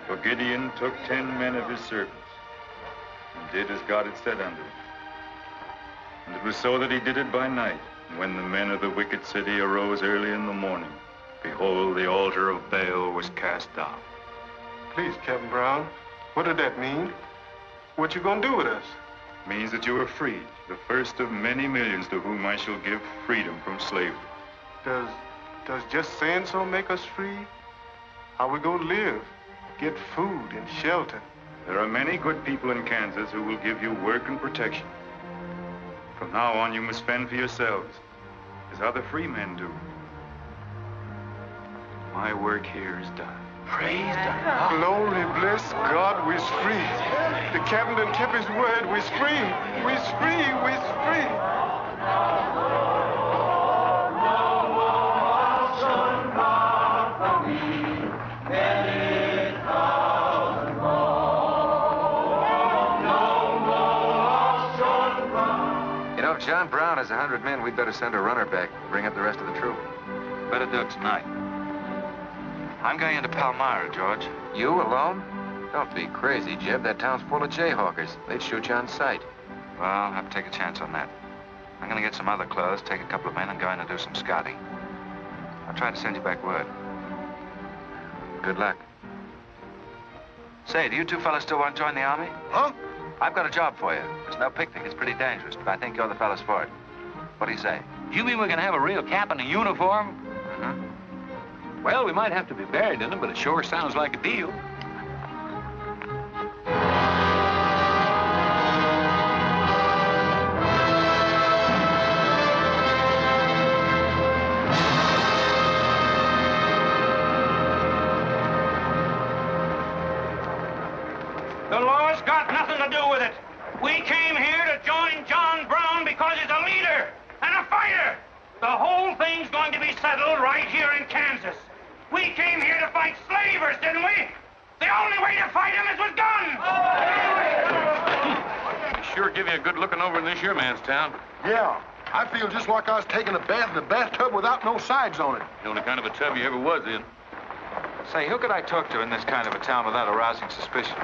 For Gideon took 10 men of his servants and did as God had said unto him. And it was so that he did it by night. And when the men of the wicked city arose early in the morning, behold, the altar of Baal was cast down. Please, Captain Brown, what did that mean? What you gonna do with us? Means that you are freed, the first of many millions to whom I shall give freedom from slavery. Does just saying so make us free? How we gonna live? Get food and shelter? There are many good people in Kansas who will give you work and protection. From now on, you must fend for yourselves, as other free men do. My work here is done. Praise God. Glory, bless God, we's free. The captain done kept his word, we's free. We's free, we's free. You know, if John Brown has 100 men, we'd better send a runner back, bring up the rest of the troop. Better do it tonight. I'm going into Palmyra, George. You alone? Don't be crazy, Jeb. That town's full of jayhawkers. They'd shoot you on sight. Well, I'll have to take a chance on that. I'm going to get some other clothes, take a couple of men, and go in and do some scouting. I'll try to send you back word. Good luck. Say, do you two fellas still want to join the Army? Huh? I've got a job for you. It's no picnic. It's pretty dangerous, but I think you're the fellas for it. What do you say? You mean we can have a real cap and a uniform? Well, we might have to be buried in them, but it sure sounds like a deal. The law's got nothing to do with it. We came here to join John Brown because he's a leader and a fighter. The whole thing's going to be settled right here in Kansas. We came here to fight slavers, didn't we? The only way to fight them is with guns. Sure give you a good looking over in this here man's town. Yeah, I feel just like I was taking a bath in a bathtub without no sides on it. The only kind of a tub you ever was in. Say, who could I talk to in this kind of a town without arousing suspicion?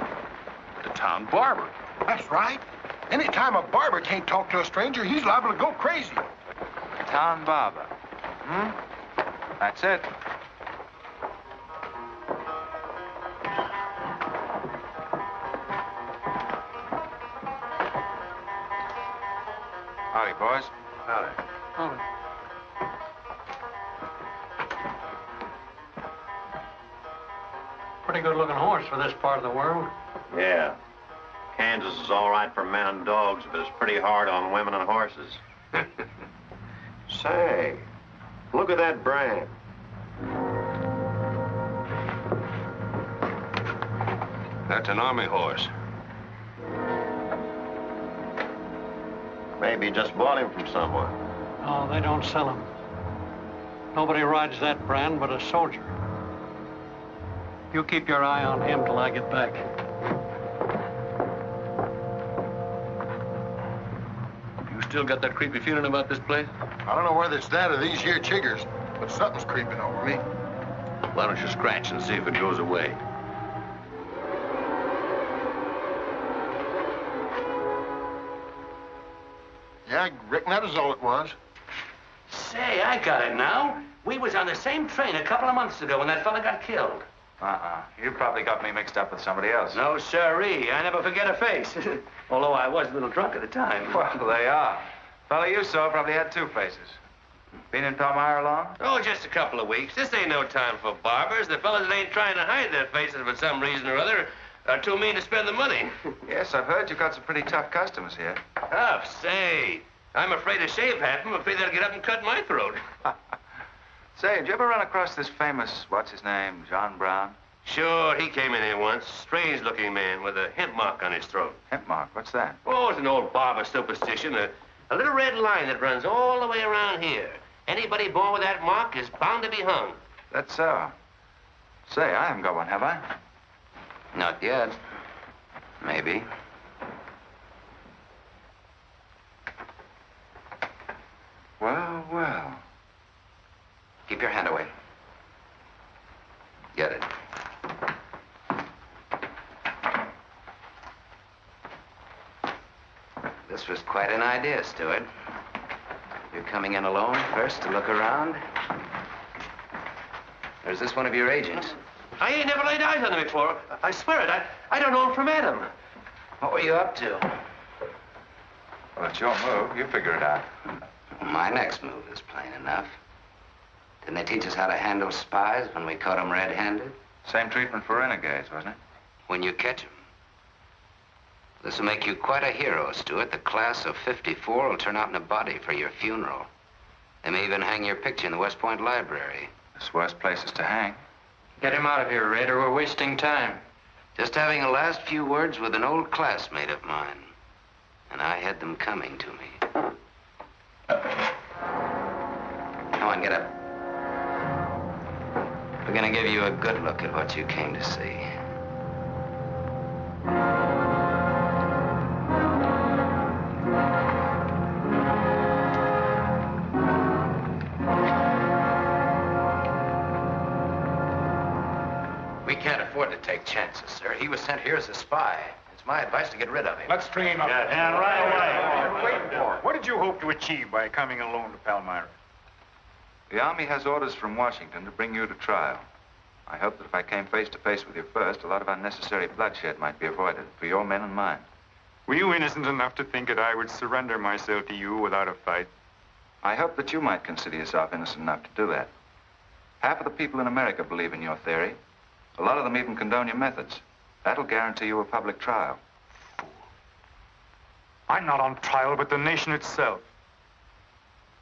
The town barber. That's right. Anytime a barber can't talk to a stranger, he's liable to go crazy. Town barber. That's it. Howdy, boys. Howdy. Pretty good-looking horse for this part of the world. Yeah. Kansas is all right for men and dogs, but it's pretty hard on women and horses. Say, look at that brand. That's an army horse. Maybe you just bought him from someone. Oh, they don't sell them. Nobody rides that brand but a soldier. You keep your eye on him till I get back. You still got that creepy feeling about this place? I don't know whether it's that or these here chiggers, but something's creeping over me. Why don't you scratch and see if it goes away? Yeah, I reckon that is all it was. Say, I got it now. We was on the same train a couple of months ago when that fella got killed. You probably got me mixed up with somebody else. No, sirree. I never forget a face. Although I was a little drunk at the time. Well, they are. Fella you saw probably had two faces. Been in Palmyra long? Oh, just a couple of weeks. This ain't no time for barbers. The fellas that ain't trying to hide their faces for some reason or other are too mean to spend the money. Yes, I've heard you've got some pretty tough customers here. Tough, say. I'm afraid to shave half of them. I'm afraid they'll get up and cut my throat. Say, did you ever run across this famous, what's his name, John Brown? Sure, he came in here once. Strange-looking man with a hemp mark on his throat. Hemp mark? What's that? Oh, it's an old barber superstition. A little red line that runs all the way around here. Anybody born with that mark is bound to be hung. That's so. Say, I haven't got one, have I? Not yet. Maybe. Well, well. Keep your hand away. Get it. This was quite an idea, Stewart. You're coming in alone first to look around? Or is this one of your agents? I ain't never laid eyes on him before. I swear it. I don't know him from Adam. What were you up to? Well, it's your move. You figure it out. My next move is plain enough. Didn't they teach us how to handle spies when we caught them red-handed? Same treatment for renegades, wasn't it? When you catch them. This will make you quite a hero, Stewart. The class of '54 will turn out in a body for your funeral. They may even hang your picture in the West Point Library. There's worse places to hang. Get him out of here, Raider. We're wasting time. Just having a last few words with an old classmate of mine. And I had them coming to me. Come on, get up. We're gonna give you a good look at what you came to see. We can't afford to take chances, sir. He was sent here as a spy. It's my advice to get rid of him. Let's train up. And right away. Wait for it. What did you hope to achieve by coming alone to Palmyra? The Army has orders from Washington to bring you to trial. I hope that if I came face to face with you first, a lot of unnecessary bloodshed might be avoided for your men and mine. Were you innocent enough to think that I would surrender myself to you without a fight? I hope that you might consider yourself innocent enough to do that. Half of the people in America believe in your theory. A lot of them even condone your methods. That'll guarantee you a public trial. I'm not on trial, but the nation itself.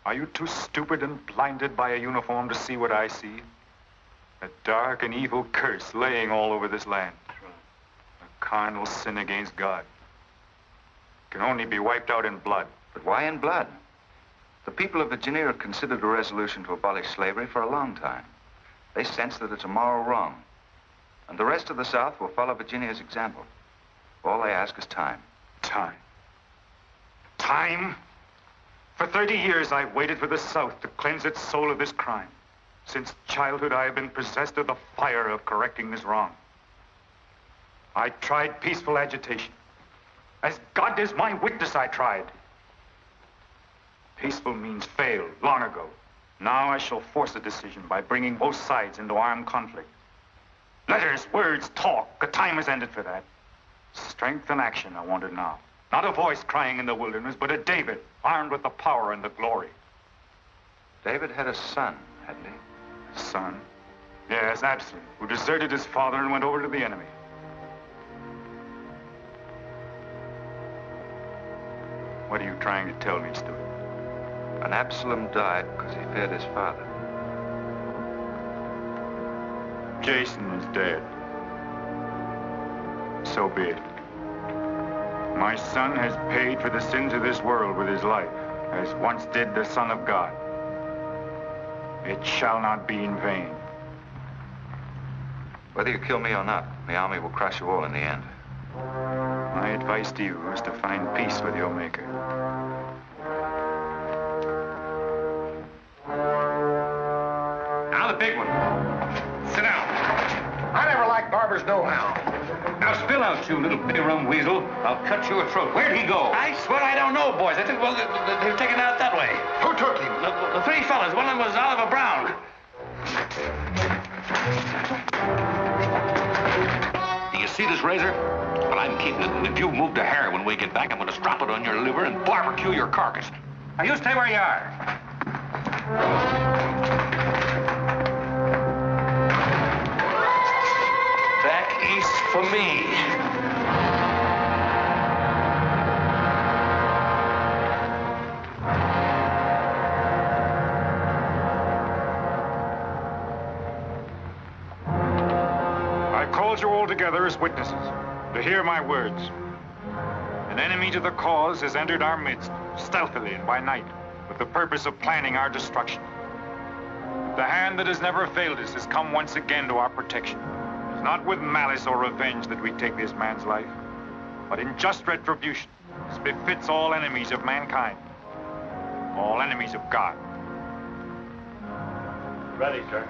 Are you too stupid and blinded by a uniform to see what I see? A dark and evil curse laying all over this land. A carnal sin against God. Can only be wiped out in blood. But why in blood? The people of Virginia have considered a resolution to abolish slavery for a long time. They sense that it's a moral wrong. And the rest of the South will follow Virginia's example. All they ask is time. Time? Time? For 30 years, I've waited for the South to cleanse its soul of this crime. Since childhood, I have been possessed of the fire of correcting this wrong. I tried peaceful agitation. As God is my witness, I tried. Peaceful means failed long ago. Now I shall force a decision by bringing both sides into armed conflict. Letters, words, talk. The time has ended for that. Strength and action are wanted now. Not a voice crying in the wilderness, but a David, armed with the power and the glory. David had a son, hadn't he? Son? Yes, Absalom, who deserted his father and went over to the enemy. What are you trying to tell me, Stuart? And Absalom died because he feared his father. Jason is dead. So be it. My son has paid for the sins of this world with his life, as once did the Son of God. It shall not be in vain. Whether you kill me or not, the army will crush you all in the end. My advice to you is to find peace with your Maker. Now the big one. Sit down. I never liked Barber's know-how. Now spill out, you little bay-rum weasel. I'll cut your throat. Where'd he go? I swear I don't know, boys. I think, well, they were taken out that way. Who took him? The three fellas. One of them was Oliver Brown. Do you see this razor? Well, I'm keeping it, and if you move a hair when we get back, I'm going to strap it on your liver and barbecue your carcass. Now, you stay where you are. Back east for me. I called you all together as witnesses to hear my words. An enemy to the cause has entered our midst, stealthily and by night, with the purpose of planning our destruction. The hand that has never failed us has come once again to our protection. It's not with malice or revenge that we take this man's life, but in just retribution, as befits all enemies of mankind, all enemies of God. Ready, sir.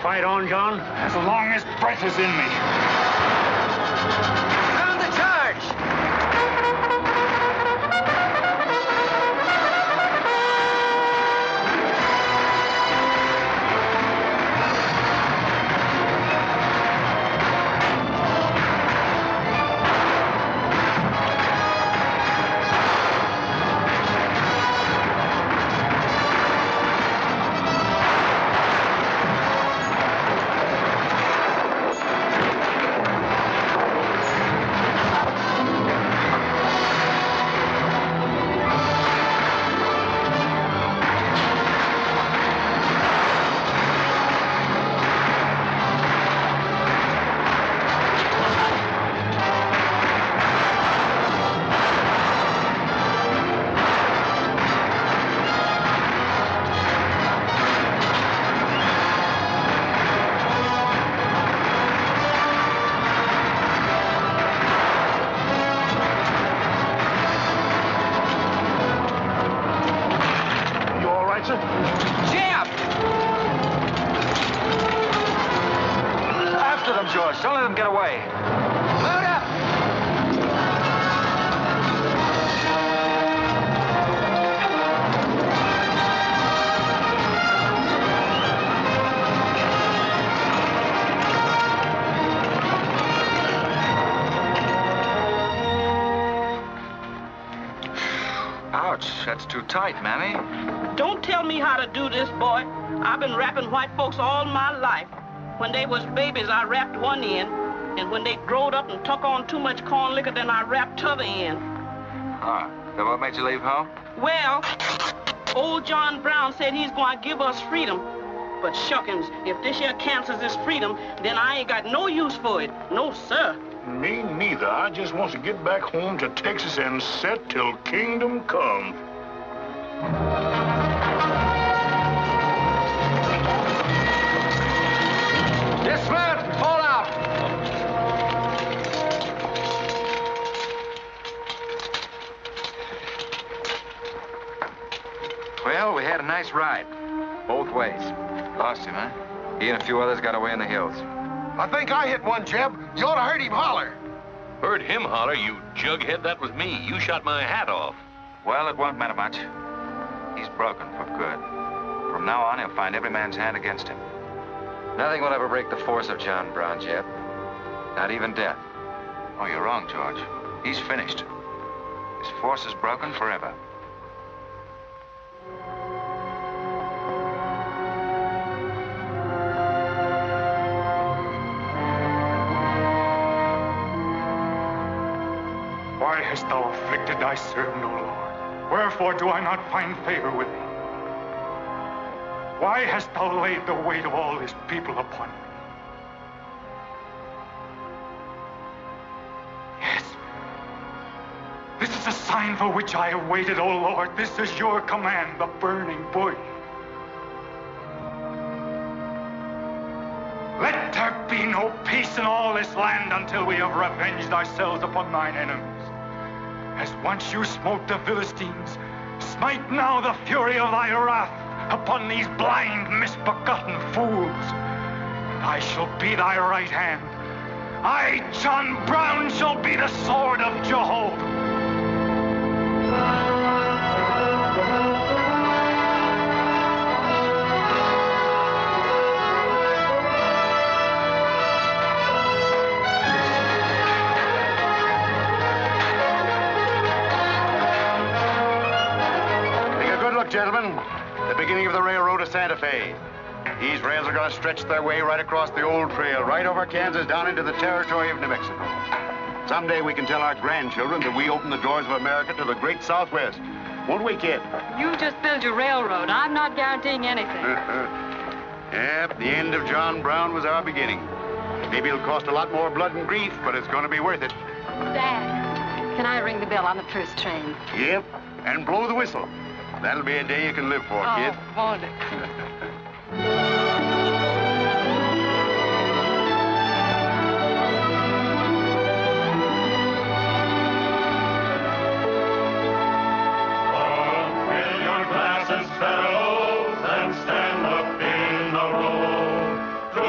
fight on, John? As long as breath is in me. Sound the charge! George. Don't let them get away. Load up! Ouch, that's too tight, Mammy. Don't tell me how to do this, boy. I've been wrapping white folks all my life. When they was babies, I wrapped one end, and when they growed up and took on too much corn liquor, then I wrapped t'other end. Ah, so what made you leave home? Well, old John Brown said he's going to give us freedom. But shuckins, if this here cancels this freedom, then I ain't got no use for it. No, sir. Me neither. I just want to get back home to Texas and set till kingdom come. Dismount! Fall out! Well, we had a nice ride. Both ways. Lost him, huh? He and a few others got away in the hills. I think I hit one, Jeb. You ought to heard him holler. Heard him holler, you jughead. That was me. You shot my hat off. Well, it won't matter much. He's broken for good. From now on, he'll find every man's hand against him. Nothing will ever break the force of John Brown, Jeb. Not even death. Oh, you're wrong, George. He's finished. His force is broken forever. Why hast thou afflicted thy servant, O Lord? Wherefore do I not find favor with thee? Why hast thou laid the weight of all this people upon me? Yes. This is a sign for which I have waited, O Lord. This is your command, the burning bush. Let there be no peace in all this land until we have revenged ourselves upon thine enemies. As once you smote the Philistines, smite now the fury of thy wrath upon these blind, misbegotten fools. And I shall be thy right hand. I, John Brown, shall be the sword of Jehovah. Gentlemen, the beginning of the railroad to Santa Fe. These rails are going to stretch their way right across the old trail, right over Kansas, down into the territory of New Mexico. Someday we can tell our grandchildren that we opened the doors of America to the great Southwest. Won't we, kid? You just build your railroad. I'm not guaranteeing anything. Yep, the end of John Brown was our beginning. Maybe it'll cost a lot more blood and grief, but it's going to be worth it. Dad, can I ring the bell on the first train? Yep, and blow the whistle. That'll be a day you can live for, kid. Won't it? Fill your glasses, fellows, and stand up in a row to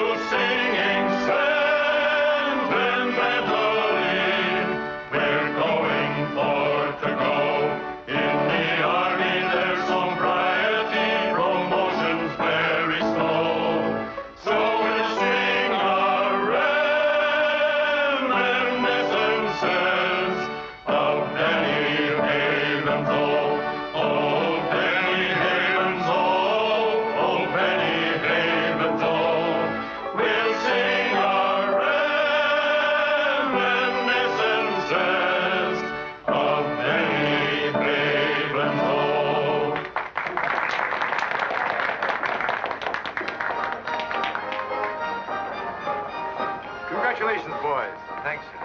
think so.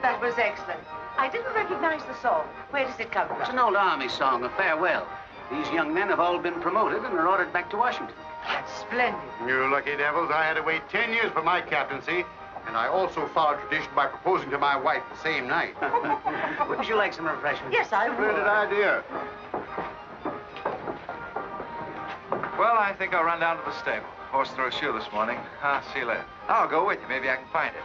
That was excellent. I didn't recognize the song. Where does it come from? It's an old army song, a farewell. These young men have all been promoted and are ordered back to Washington. That's splendid. You lucky devils, I had to wait 10 years for my captaincy, and I also followed tradition by proposing to my wife the same night. Wouldn't you like some refreshment? Yes, I would. Splendid idea. Well, I think I'll run down to the stable. Horse threw a shoe this morning. I'll see you later. I'll go with you. Maybe I can find it.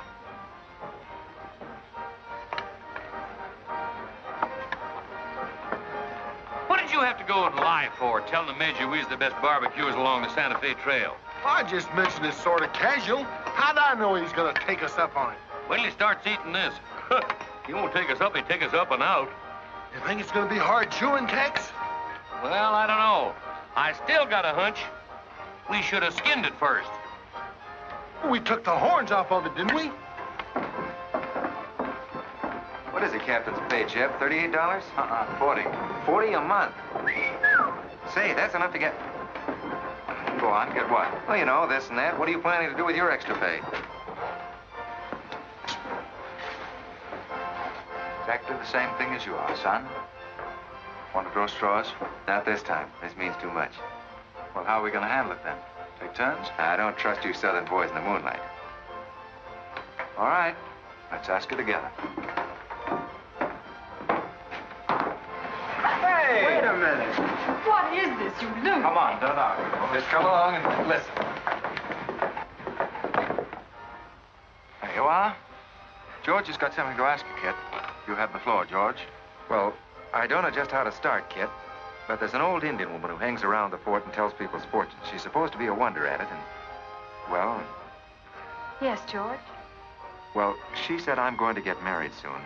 What did you have to go and lie for, telling the Major we's the best barbecuers along the Santa Fe Trail? I just mentioned it sort of casual. How'd I know he's gonna take us up on it? Wait till he starts eating this. He won't take us up, he'll take us up and out. You think it's gonna be hard chewing, Tex? Well, I don't know. I still got a hunch. We should have skinned it first. We took the horns off of it, didn't we? What is it, Captain's pay, Jeb? $38? 40. 40 a month. Say, that's enough to get... Go on, get what? Well, you know, this and that. What are you planning to do with your extra pay? Exactly the same thing as you are, son. Want to draw straws? Not this time. This means too much. Well, how are we going to handle it then? Take turns? I don't trust you southern boys in the moonlight. All right. Let's ask it together. Hey! Wait a minute. What is this, you loon? Come on, don't argue. Just come along and listen. There you are. George has got something to ask you, Kit. You have the floor, George. Well, I don't know just how to start, Kit, but there's an old Indian woman who hangs around the fort and tells people's fortunes. She's supposed to be a wonder at it, and, well... Yes, George? Well, she said I'm going to get married soon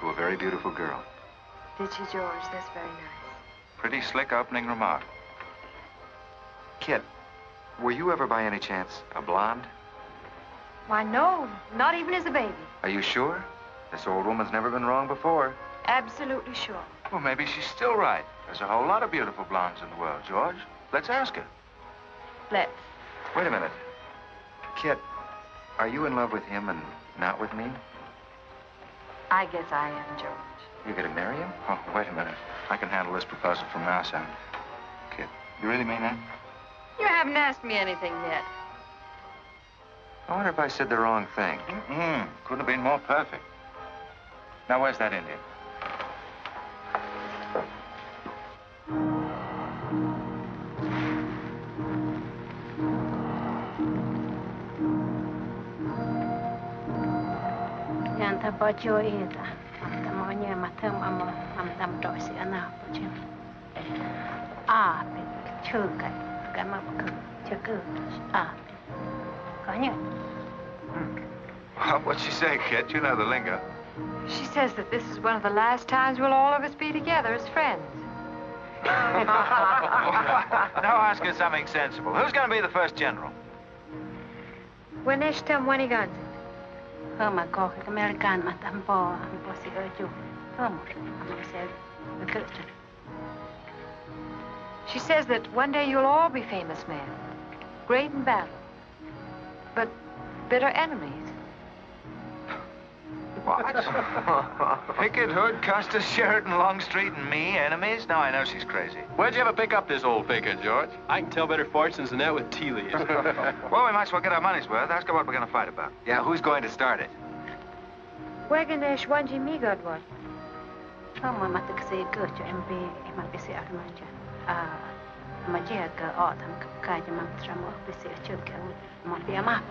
to a very beautiful girl. Did she, George? That's very nice. Pretty slick opening remark. Kit, were you ever by any chance a blonde? Why, no. Not even as a baby. Are you sure? This old woman's never been wrong before. Absolutely sure. Well, maybe she's still right. There's a whole lot of beautiful blondes in the world, George. Let's ask her. Let's. Wait a minute. Kit, are you in love with him and not with me? I guess I am, George. You're going to marry him? Oh, wait a minute. I can handle this proposal from our side. Kit, you really mean that? You haven't asked me anything yet. I wonder if I said the wrong thing. Couldn't have been more perfect. Now, where's that Indian? Yanta bajo ida. Mamanya matam ama am dosi ana bajim. Ah, chuka. Gama ku. Chuku. Ah. Kanya. What's she saying, Kit? You know the lingo. She says that this is one of the last times we'll all of us be together as friends. Now ask her something sensible. Who's going to be the first general? When they tell when he guns. Hama ko American matambo si oju. Hama said the Christian. She says that one day you'll all be famous men. Great in battle. But bitter enemies. What? Pickett, Hood, Custer, Sheridan, Longstreet, and me, enemies? Now I know she's crazy. Where'd you ever pick up this old faker, George? I can tell better fortunes than that with tea leaves. Well, we might as well get our money's worth. Ask her what we're going to fight about. Yeah, who's going to start it? Weganesh wanji mi godwad. Hama matakse gocho MB MBC armaja. Ah, maja ka autumn kaja mantramo bisi chulka mon be mapa.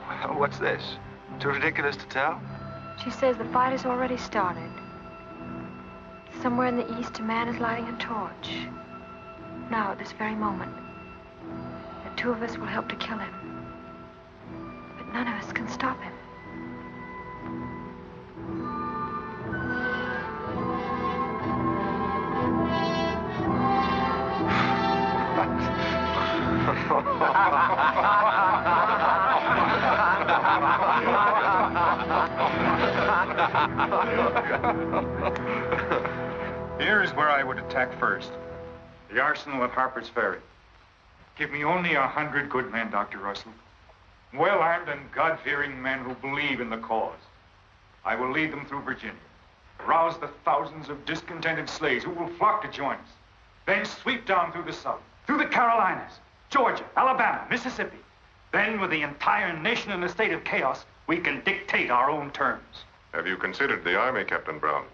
Well, what's this? Too ridiculous to tell? She says the fight has already started. Somewhere in the east, a man is lighting a torch. Now, at this very moment, the two of us will help to kill him. But none of us can stop him. Here's where I would attack first. The arsenal at Harper's Ferry. Give me only 100 good men, Dr. Russell. Well-armed and God-fearing men who believe in the cause. I will lead them through Virginia. Rouse the thousands of discontented slaves who will flock to join us. Then sweep down through the South, through the Carolinas, Georgia, Alabama, Mississippi. Then, with the entire nation in a state of chaos, we can dictate our own terms. Have you considered the Army, Captain Brown?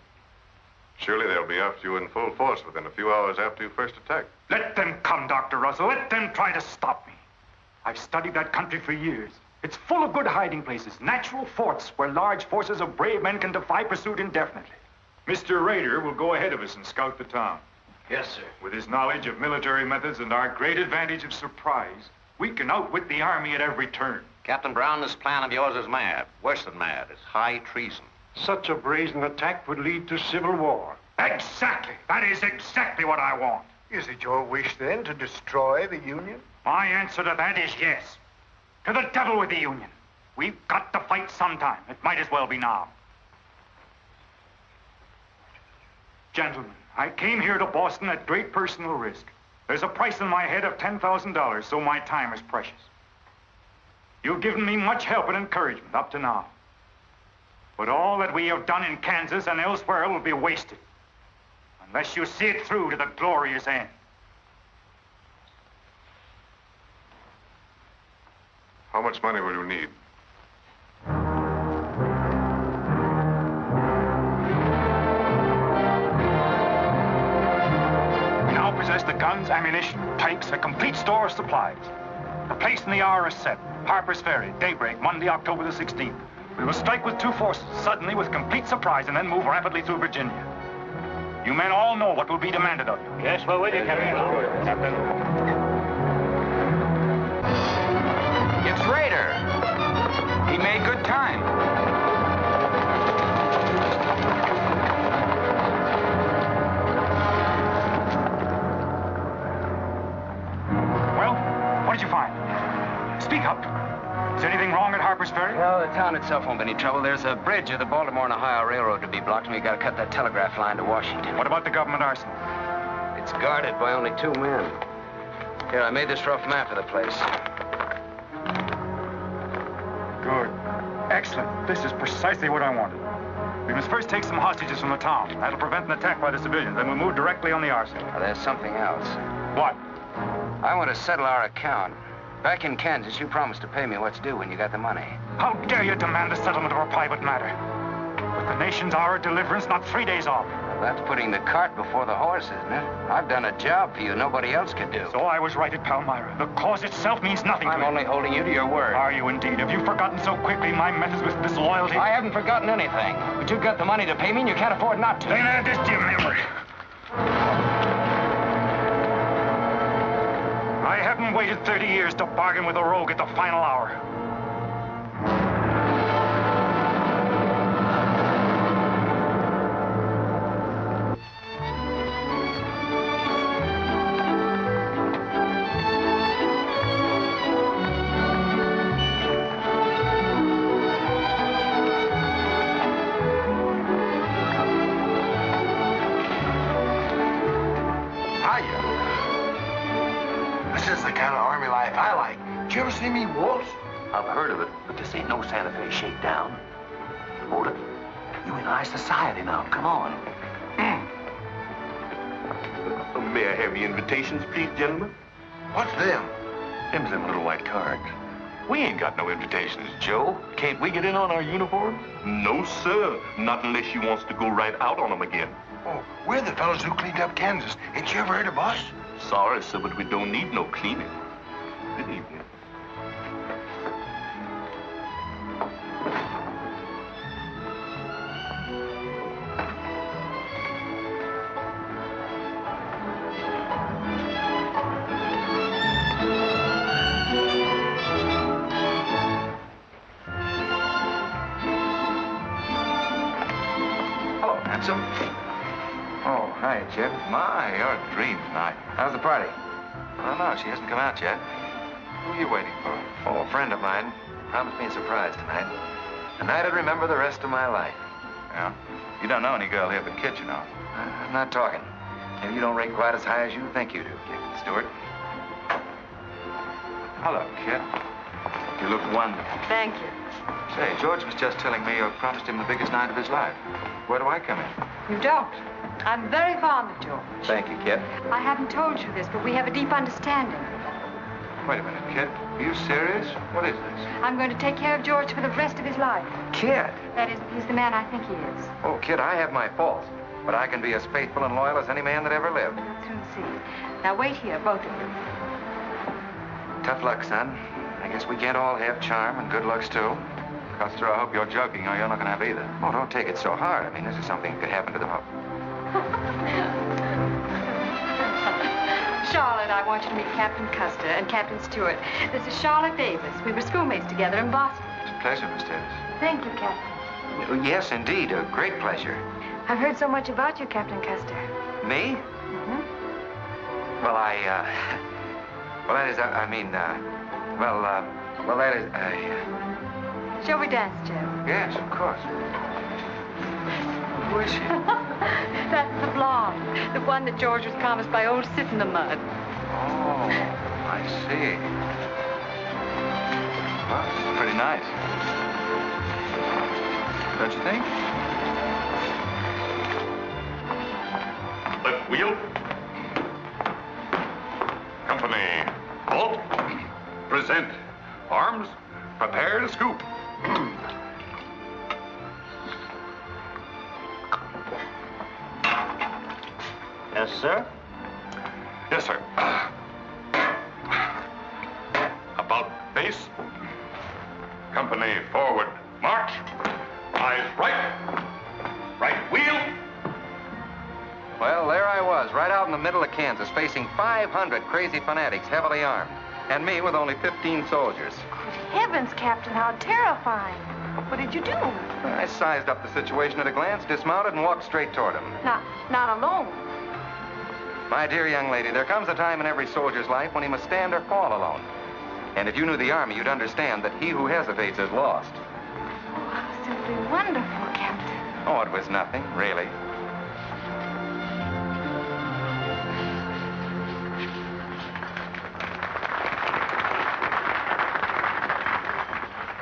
Surely they'll be after you in full force within a few hours after you first attack. Let them come, Dr. Russell. Let them try to stop me. I've studied that country for years. It's full of good hiding places, natural forts where large forces of brave men can defy pursuit indefinitely. Mr. Raider will go ahead of us and scout the town. Yes, sir. With his knowledge of military methods and our great advantage of surprise, we can outwit the Army at every turn. Captain Brown, this plan of yours is mad. Worse than mad. It's high treason. Such a brazen attack would lead to civil war. Exactly. That is exactly what I want. Is it your wish, then, to destroy the Union? My answer to that is yes. To the devil with the Union. We've got to fight sometime. It might as well be now. Gentlemen, I came here to Boston at great personal risk. There's a price in my head of $10,000, so my time is precious. You've given me much help and encouragement up to now. But all that we have done in Kansas and elsewhere will be wasted unless you see it through to the glorious end. How much money will you need? We now possess the guns, ammunition, tanks, a complete store of supplies. The place and the hour are set. Harper's Ferry, daybreak, Monday, October the 16th. We will strike with two forces, suddenly with complete surprise, and then move rapidly through Virginia. You men all know what will be demanded of you. Yes, we're with you, Captain. Captain. It's Raider. He made good time. Well, what did you find? Speak up. Is anything wrong at Harper's Ferry? No, the town itself won't be any trouble. There's a bridge of the Baltimore and Ohio Railroad to be blocked, and we got to cut that telegraph line to Washington. What about the government arsenal? It's guarded by only 2 men. Here, I made this rough map of the place. Good. Excellent. This is precisely what I wanted. We must first take some hostages from the town. That'll prevent an attack by the civilians. Then we'll move directly on the arsenal. Now, there's something else. What? I want to settle our account. Back in Kansas, you promised to pay me what's due when you got the money. How dare you demand the settlement of a private matter? With the nation's hour of deliverance not 3 days off. Well, that's putting the cart before the horse, isn't it? I've done a job for you nobody else could do. So I was right at Palmyra. The cause itself means nothing to I'm you. only holding you to your word. Are you indeed? Have you forgotten so quickly my methods with disloyalty? I haven't forgotten anything. But you've got the money to pay me and you can't afford not to. Then add this to your memory. I haven't waited 30 years to bargain with a rogue at the final hour. This is the kind of army life I like. Did you ever see me wolves? I've heard of it, but this ain't no Santa Fe shakedown. Hold it. You in high society now. Come on. May I have your invitations, please, gentlemen? What's them? Them's them little white cards. We ain't got no invitations, Joe. Can't we get in on our uniforms? No, sir. Not unless you wants to go right out on them again. Oh, we're the fellows who cleaned up Kansas. Ain't you ever heard of us? Sorry, sir, but we don't need no cleaning. Good evening. Hello, handsome. Oh, hi, Chip. My, you're a dream tonight. How's the party? I don't know. She hasn't come out yet. Who are you waiting for? Oh, a friend of mine promised me a surprise tonight. A night I'd remember the rest of my life. Yeah? You don't know any girl here but Kit, you know. I'm not talking. Maybe you don't rate quite as high as you think you do, Kid. Stewart. Hello, Kid. You look wonderful. Thank you. Say, George was just telling me you promised him the biggest night of his life. Where do I come in? You don't. I'm very fond of George. Thank you, Kid. I haven't told you this, but we have a deep understanding. Wait a minute, Kid. Are you serious? What is this? I'm going to take care of George for the rest of his life. Kid! That is, if he's the man I think he is. Oh, Kid, I have my faults. But I can be as faithful and loyal as any man that ever lived. We'll soon see. Now wait here, both of you. Tough luck, son. I guess we can't all have charm and good looks, too. Custer, I hope you're joking, or you're not going to have either. Oh, don't take it so hard. I mean, this is something that could happen to the whole... Charlotte, I want you to meet Captain Custer and Captain Stewart. This is Charlotte Davis. We were schoolmates together in Boston. It's a pleasure, Miss Davis. Thank you, Captain. Oh, yes, indeed. A great pleasure. I've heard so much about you, Captain Custer. Me? Mm-hmm. Well, well, that is, well, that is, Shall we dance, Joe? Yes, of course. Who is she? That's the blonde. The one that George was promised by old Sit in the Mud. Oh, I see. Well, it's pretty nice. Don't you think? Left wheel. Company. Halt. Present. Arms. Prepare to scoop. Yes, sir? Yes, sir. About face. Company forward. March. Eyes right. Right wheel. Well, there I was, right out in the middle of Kansas, facing 500 crazy fanatics, heavily armed. And me with only 15 soldiers. Heavens, Captain, how terrifying. What did you do? I sized up the situation at a glance, dismounted, and walked straight toward him. Not alone. My dear young lady, there comes a time in every soldier's life when he must stand or fall alone. And if you knew the Army, you'd understand that he who hesitates is lost. Oh, simply wonderful, Captain. Oh, it was nothing, really.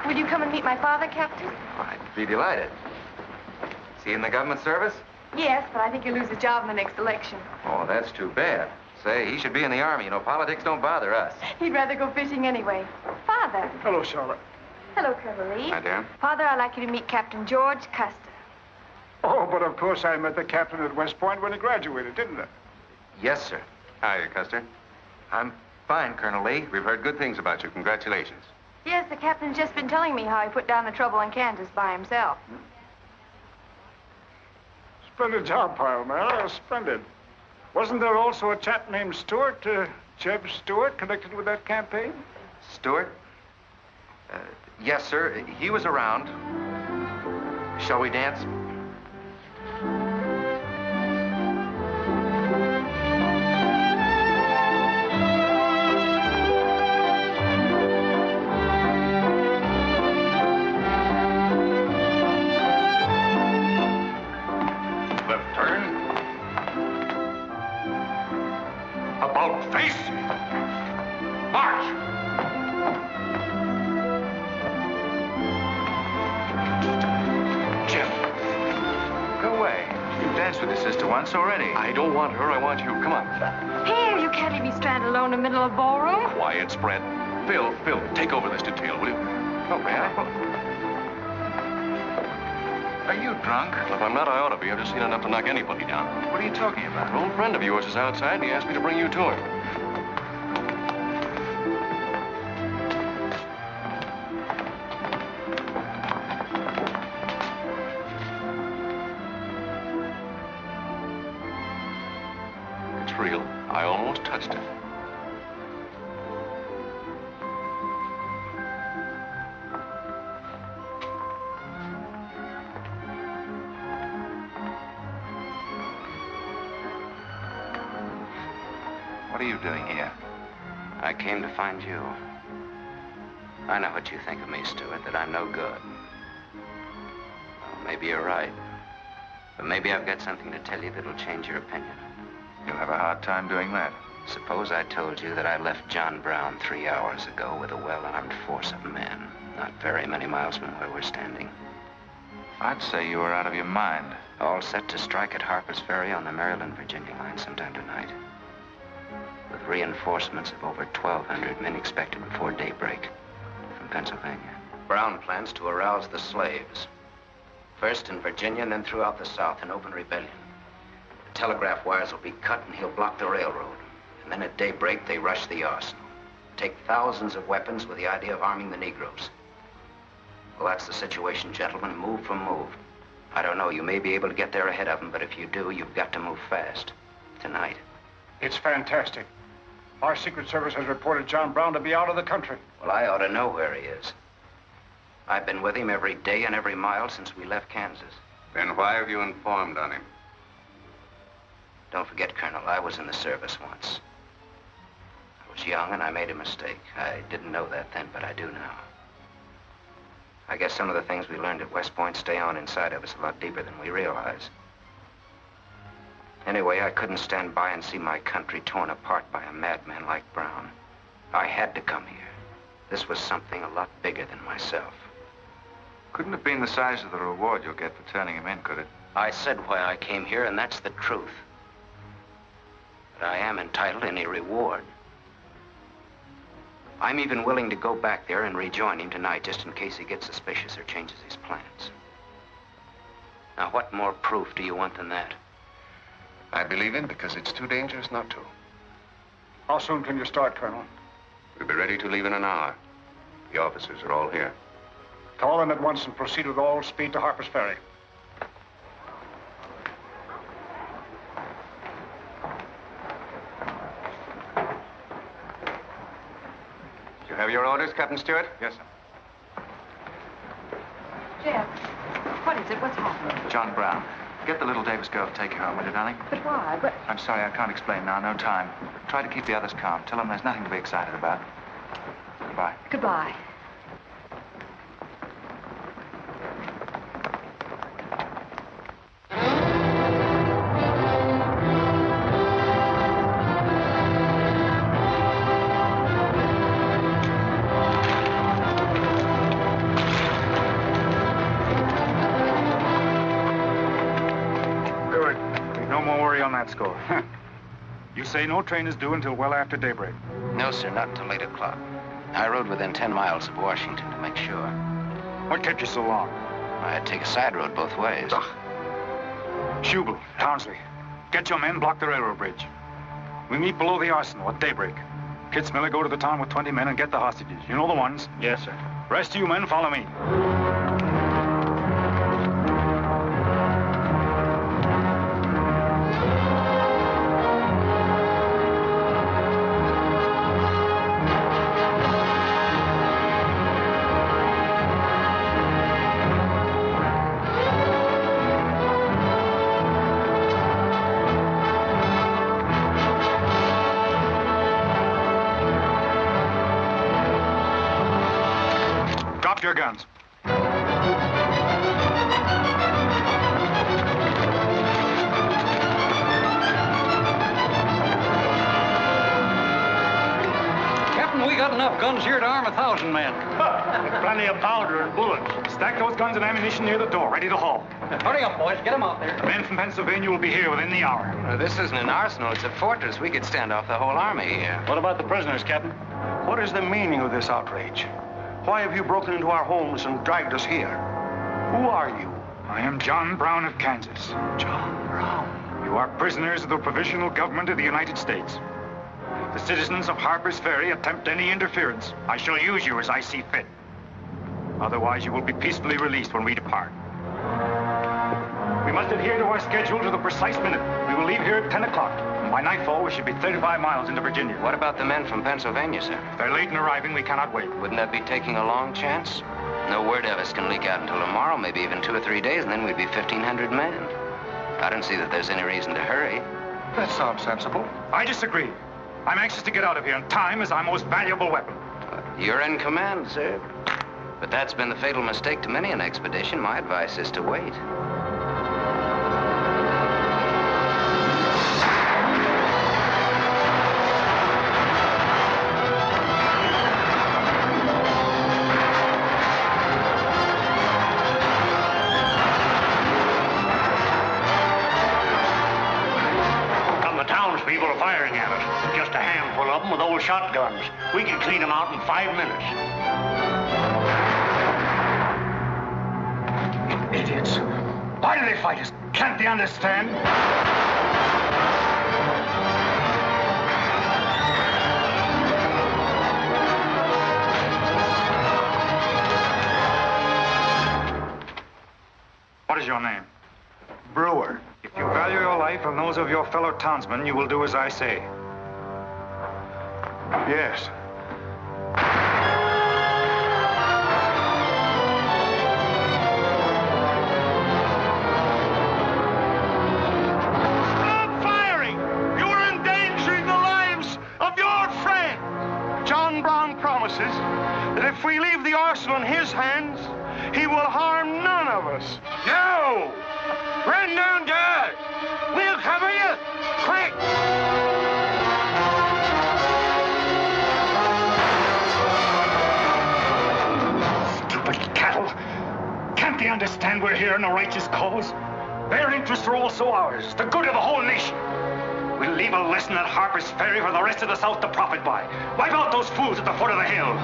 Will you come and meet my father, Captain? I'd be delighted. Is he in the government service? Yes, but I think he'll lose his job in the next election. Oh, that's too bad. Say, he should be in the Army. You know, politics don't bother us. He'd rather go fishing anyway. Father. Hello, Charlotte. Hello, Colonel Lee. Hi, dear. Father, I'd like you to meet Captain George Custer. Oh, but of course I met the captain at West Point when he graduated, didn't I? Yes, sir. Hi, Custer. I'm fine, Colonel Lee. We've heard good things about you. Congratulations. Yes, the captain's just been telling me how he put down the trouble in Kansas by himself. Splendid job, pile, man. Splendid. Wasn't there also a chap named Stewart, Jeb Stewart, connected with that campaign? Stewart? Yes, sir. He was around. Shall we dance? Left turn. About face. March. Jim. Go away. You've danced with your sister once already. I don't want her. I want you. Come on. Here, you can't leave me stranded alone in the middle of a ballroom. Quiet, spread. Phil, take over this detail, will you? Oh, may I? Are you drunk? If I'm not, I ought to be. I've just seen enough to knock anybody down. What are you talking about? An old friend of yours is outside, and he asked me to bring you to him. It's real. I almost touched it. What are you doing here? I came to find you. I know what you think of me, Stewart, that I'm no good. Well, maybe you're right. But maybe I've got something to tell you that'll change your opinion. You'll have a hard time doing that. Suppose I told you that I left John Brown 3 hours ago with a well-armed force of men, not very many miles from where we're standing. I'd say you were out of your mind. All set to strike at Harper's Ferry on the Maryland-Virginia line sometime tonight. With reinforcements of over 1,200 men expected before daybreak from Pennsylvania. Brown plans to arouse the slaves. First in Virginia and then throughout the South in open rebellion. The telegraph wires will be cut and he'll block the railroad. And then at daybreak, they rush the arsenal. Take thousands of weapons with the idea of arming the Negroes. Well, that's the situation, gentlemen. Move for move. I don't know, you may be able to get there ahead of them, but if you do, you've got to move fast. Tonight. It's fantastic. Our Secret Service has reported John Brown to be out of the country. Well, I ought to know where he is. I've been with him every day and every mile since we left Kansas. Then why have you informed on him? Don't forget, Colonel, I was in the service once. I was young and I made a mistake. I didn't know that then, but I do now. I guess some of the things we learned at West Point stay on inside of us a lot deeper than we realize. Anyway, I couldn't stand by and see my country torn apart by a madman like Brown. I had to come here. This was something a lot bigger than myself. Couldn't have been the size of the reward you'll get for turning him in, could it? I said why I came here, and that's the truth. But I am entitled to any reward. I'm even willing to go back there and rejoin him tonight, just in case he gets suspicious or changes his plans. Now, what more proof do you want than that? I believe him because it's too dangerous not to. How soon can you start, Colonel? We'll be ready to leave in an hour. The officers are all here. Call them at once and proceed with all speed to Harper's Ferry. You have your orders, Captain Stewart? Yes, sir. Jeff, what is it? What's happening? John Brown. Get the little Davis girl to take you home, will you, darling? But why? But I'm sorry, I can't explain now. No time. Try to keep the others calm. Tell them there's nothing to be excited about. Goodbye. goodbye. Score. You say no train is due until well after daybreak? No, sir, not until 8 o'clock. I rode within 10 miles of Washington to make sure. What kept you so long? I had to take a side road both ways. Schubel, Townsley, get your men, block the railroad bridge. We meet below the arsenal at daybreak. Kitzmiller, go to the town with 20 men and get the hostages. You know the ones? Yes, sir. Rest of you men, follow me. Your guns. Captain, we got enough guns here to arm 1,000 men. Plenty of powder and bullets. Stack those guns and ammunition near the door, ready to haul. Hurry up, boys. Get them out there. The men from Pennsylvania will be here within the hour. This isn't an arsenal. It's a fortress. We could stand off the whole army here. What about the prisoners, Captain? What is the meaning of this outrage? Why have you broken into our homes and dragged us here? Who are you? I am John Brown of Kansas. John Brown? You are prisoners of the provisional government of the United States. If the citizens of Harper's Ferry attempt any interference, I shall use you as I see fit. Otherwise, you will be peacefully released when we depart. We must adhere to our schedule to the precise minute. We will leave here at 10 o'clock. And by nightfall, we should be 35 miles into Virginia. What about the men from Pennsylvania, sir? If they're late in arriving, we cannot wait. Wouldn't that be taking a long chance? No word of us can leak out until tomorrow, maybe even 2 or 3 days, and then we'd be 1,500 men. I don't see that there's any reason to hurry. That sounds sensible. I disagree. I'm anxious to get out of here, and time is our most valuable weapon. You're in command, sir. But that's been the fatal mistake to many an expedition. My advice is to wait. shotguns. We can clean them out in 5 minutes. Idiots. Why do they fight us? Can't they understand? What is your name? Brewer. If you value your life and those of your fellow townsmen, you will do as I say. Yes. Stop firing! You are endangering the lives of your friend. John Brown promises that if we leave the arsenal in his hands, he will harm none of us. No! Run down guard! We'll cover you! Quick! Stupid cattle. Can't they understand we're here in a righteous cause? Their interests are also ours, the good of the whole nation. We'll leave a lesson at Harper's Ferry for the rest of the South to profit by. Wipe out those fools at the foot of the hill.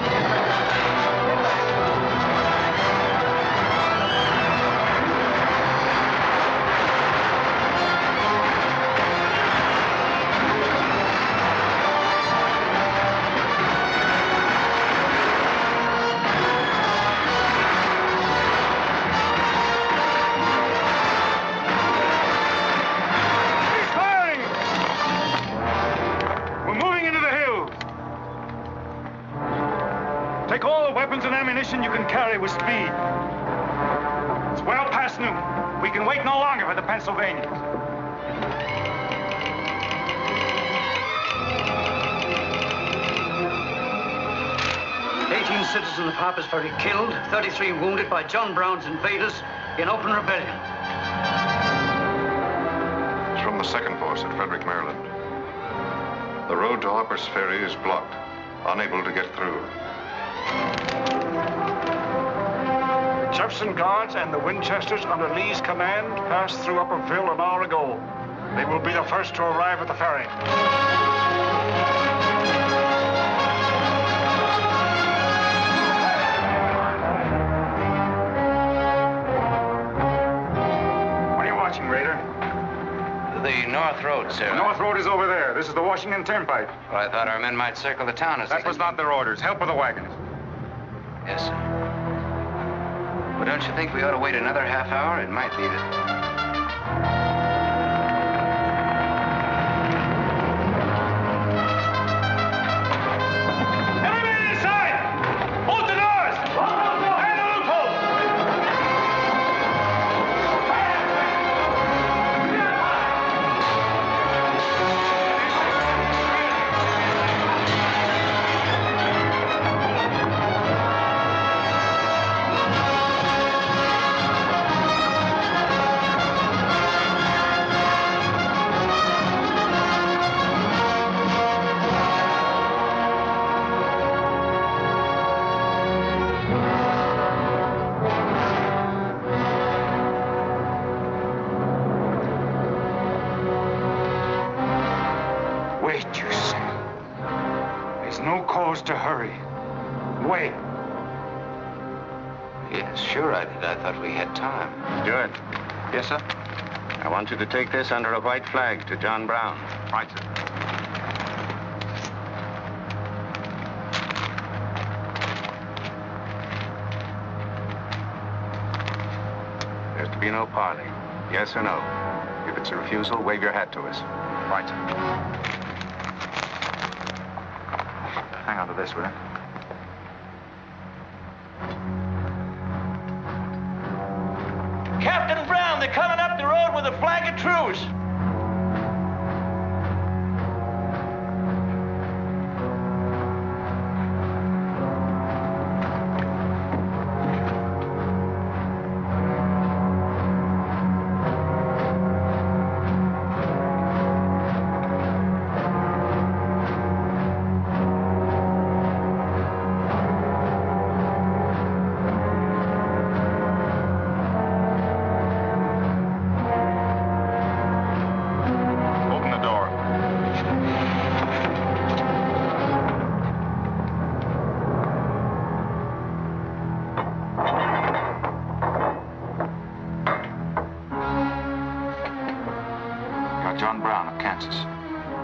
Take all the weapons and ammunition you can carry with speed. It's well past noon. We can wait no longer for the Pennsylvanians. 18 citizens of Harper's Ferry killed, 33 wounded by John Brown's invaders in open rebellion. It's from the second force at Frederick, Maryland. The road to Harper's Ferry is blocked, unable to get through. Jefferson Guards and the Winchesters under Lee's command passed through Upperville an hour ago. They will be the first to arrive at the ferry. What are you watching, Raider? The North Road, sir. The North Road is over there. This is the Washington Turnpike. Well, I thought our men might circle the town as That was not their orders. Help with the wagons. Yes, sir. Well, don't you think we ought to wait another half hour? It might be that... Everybody inside! Bolt the doors! And the loopholes! Wait, you say. There's no cause to hurry. Wait. Yes, sure I did. I thought we had time. Stewart, Yes, sir? I want you to take this under a white flag to John Brown. Right, sir. There's to be no parley. Yes or no? If it's a refusal, wave your hat to us. Right, sir. Hang on to this, will you? Captain Brown, they're coming up the road with a flag of truce. Kansas.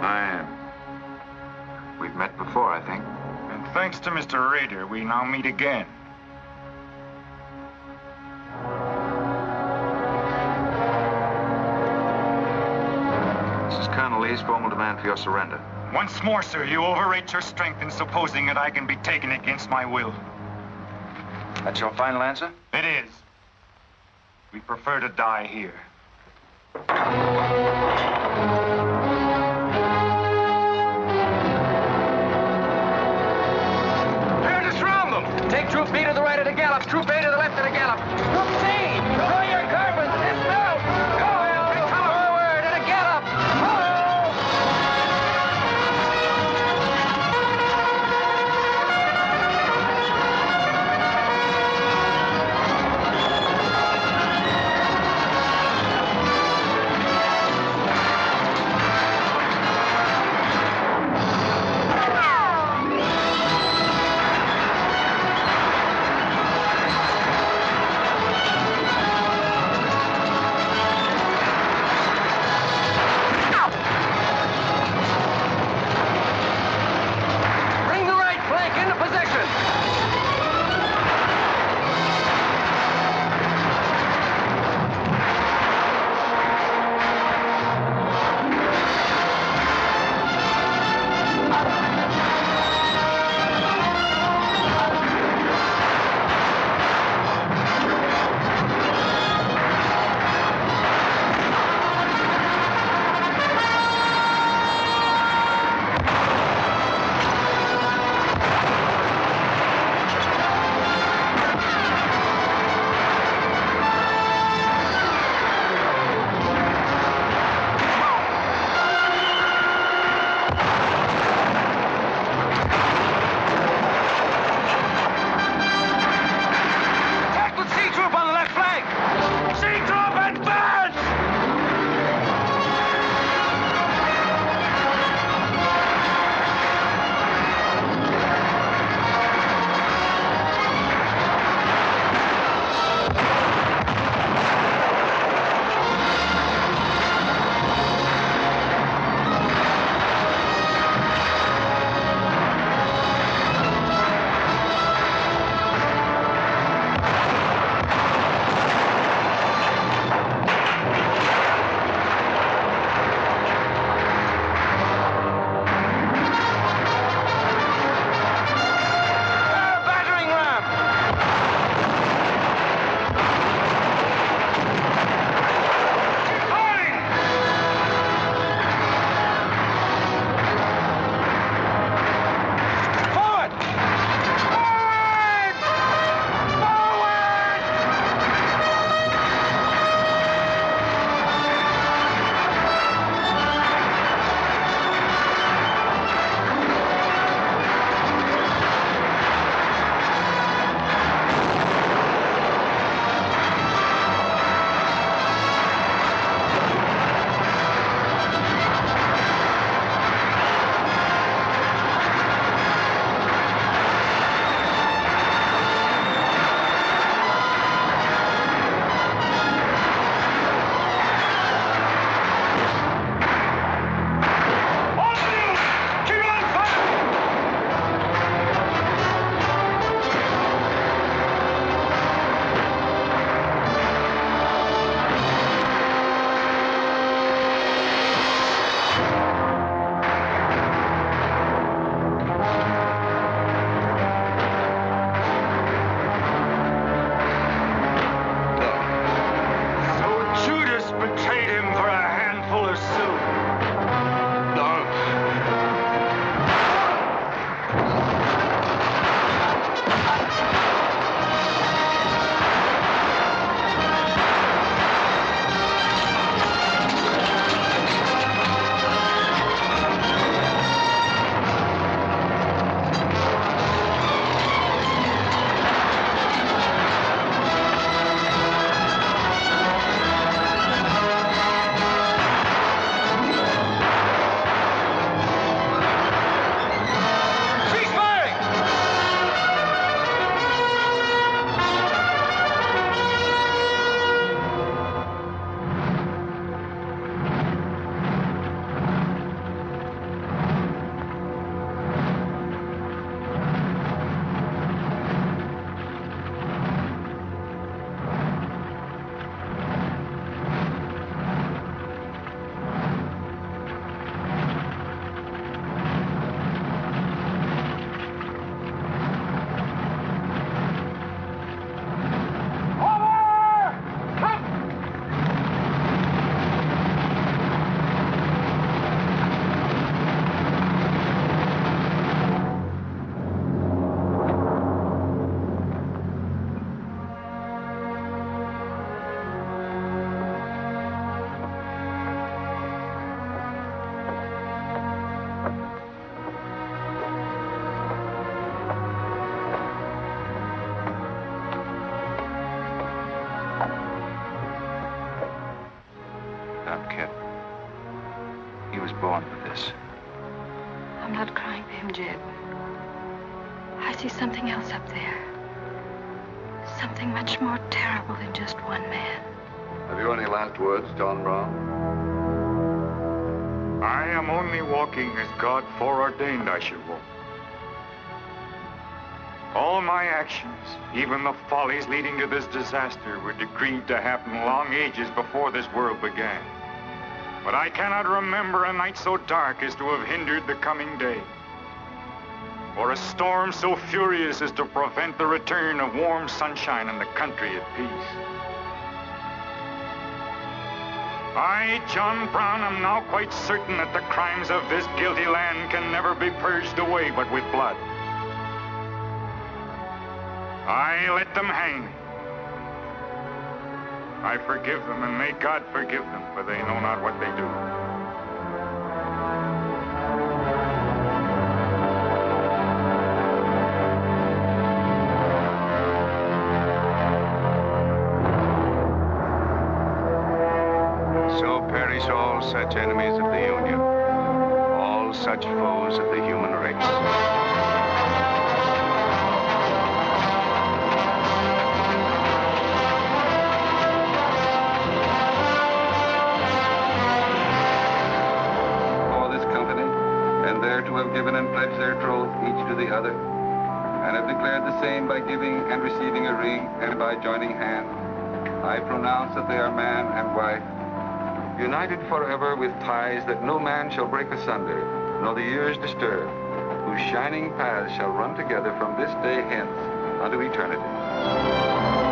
I am. We've met before, I think. And thanks to Mr. Rader, we now meet again. This is Colonel Lee's formal demand for your surrender. Once more, sir, you overrate your strength in supposing that I can be taken against my will. That's your final answer? It is. We prefer to die here. Prepare to surround them. Take Troop B to the right at a gallop. Troop A to the left at a gallop. Troop C, throw your carbons. Dismount. Go. Forward at a gallop. go on with this. I'm not crying for him, Jed. I see something else up there. Something much more terrible than just one man. Have you any last words, John Brown? I am only walking as God foreordained I should walk. All my actions, even the follies leading to this disaster, were decreed to happen long ages before this world began. But I cannot remember a night so dark as to have hindered the coming day, or a storm so furious as to prevent the return of warm sunshine and the country at peace. I, John Brown, am now quite certain that the crimes of this guilty land can never be purged away but with blood. I let them hang me. I forgive them, and may God forgive them, for they know not what they do. So perish all such enemies of the Union, all such foes of the human race. To have given and pledged their troth each to the other, and have declared the same by giving and receiving a ring and by joining hands, I pronounce that they are man and wife, united forever with ties that no man shall break asunder, nor the years disturb, whose shining paths shall run together from this day hence unto eternity.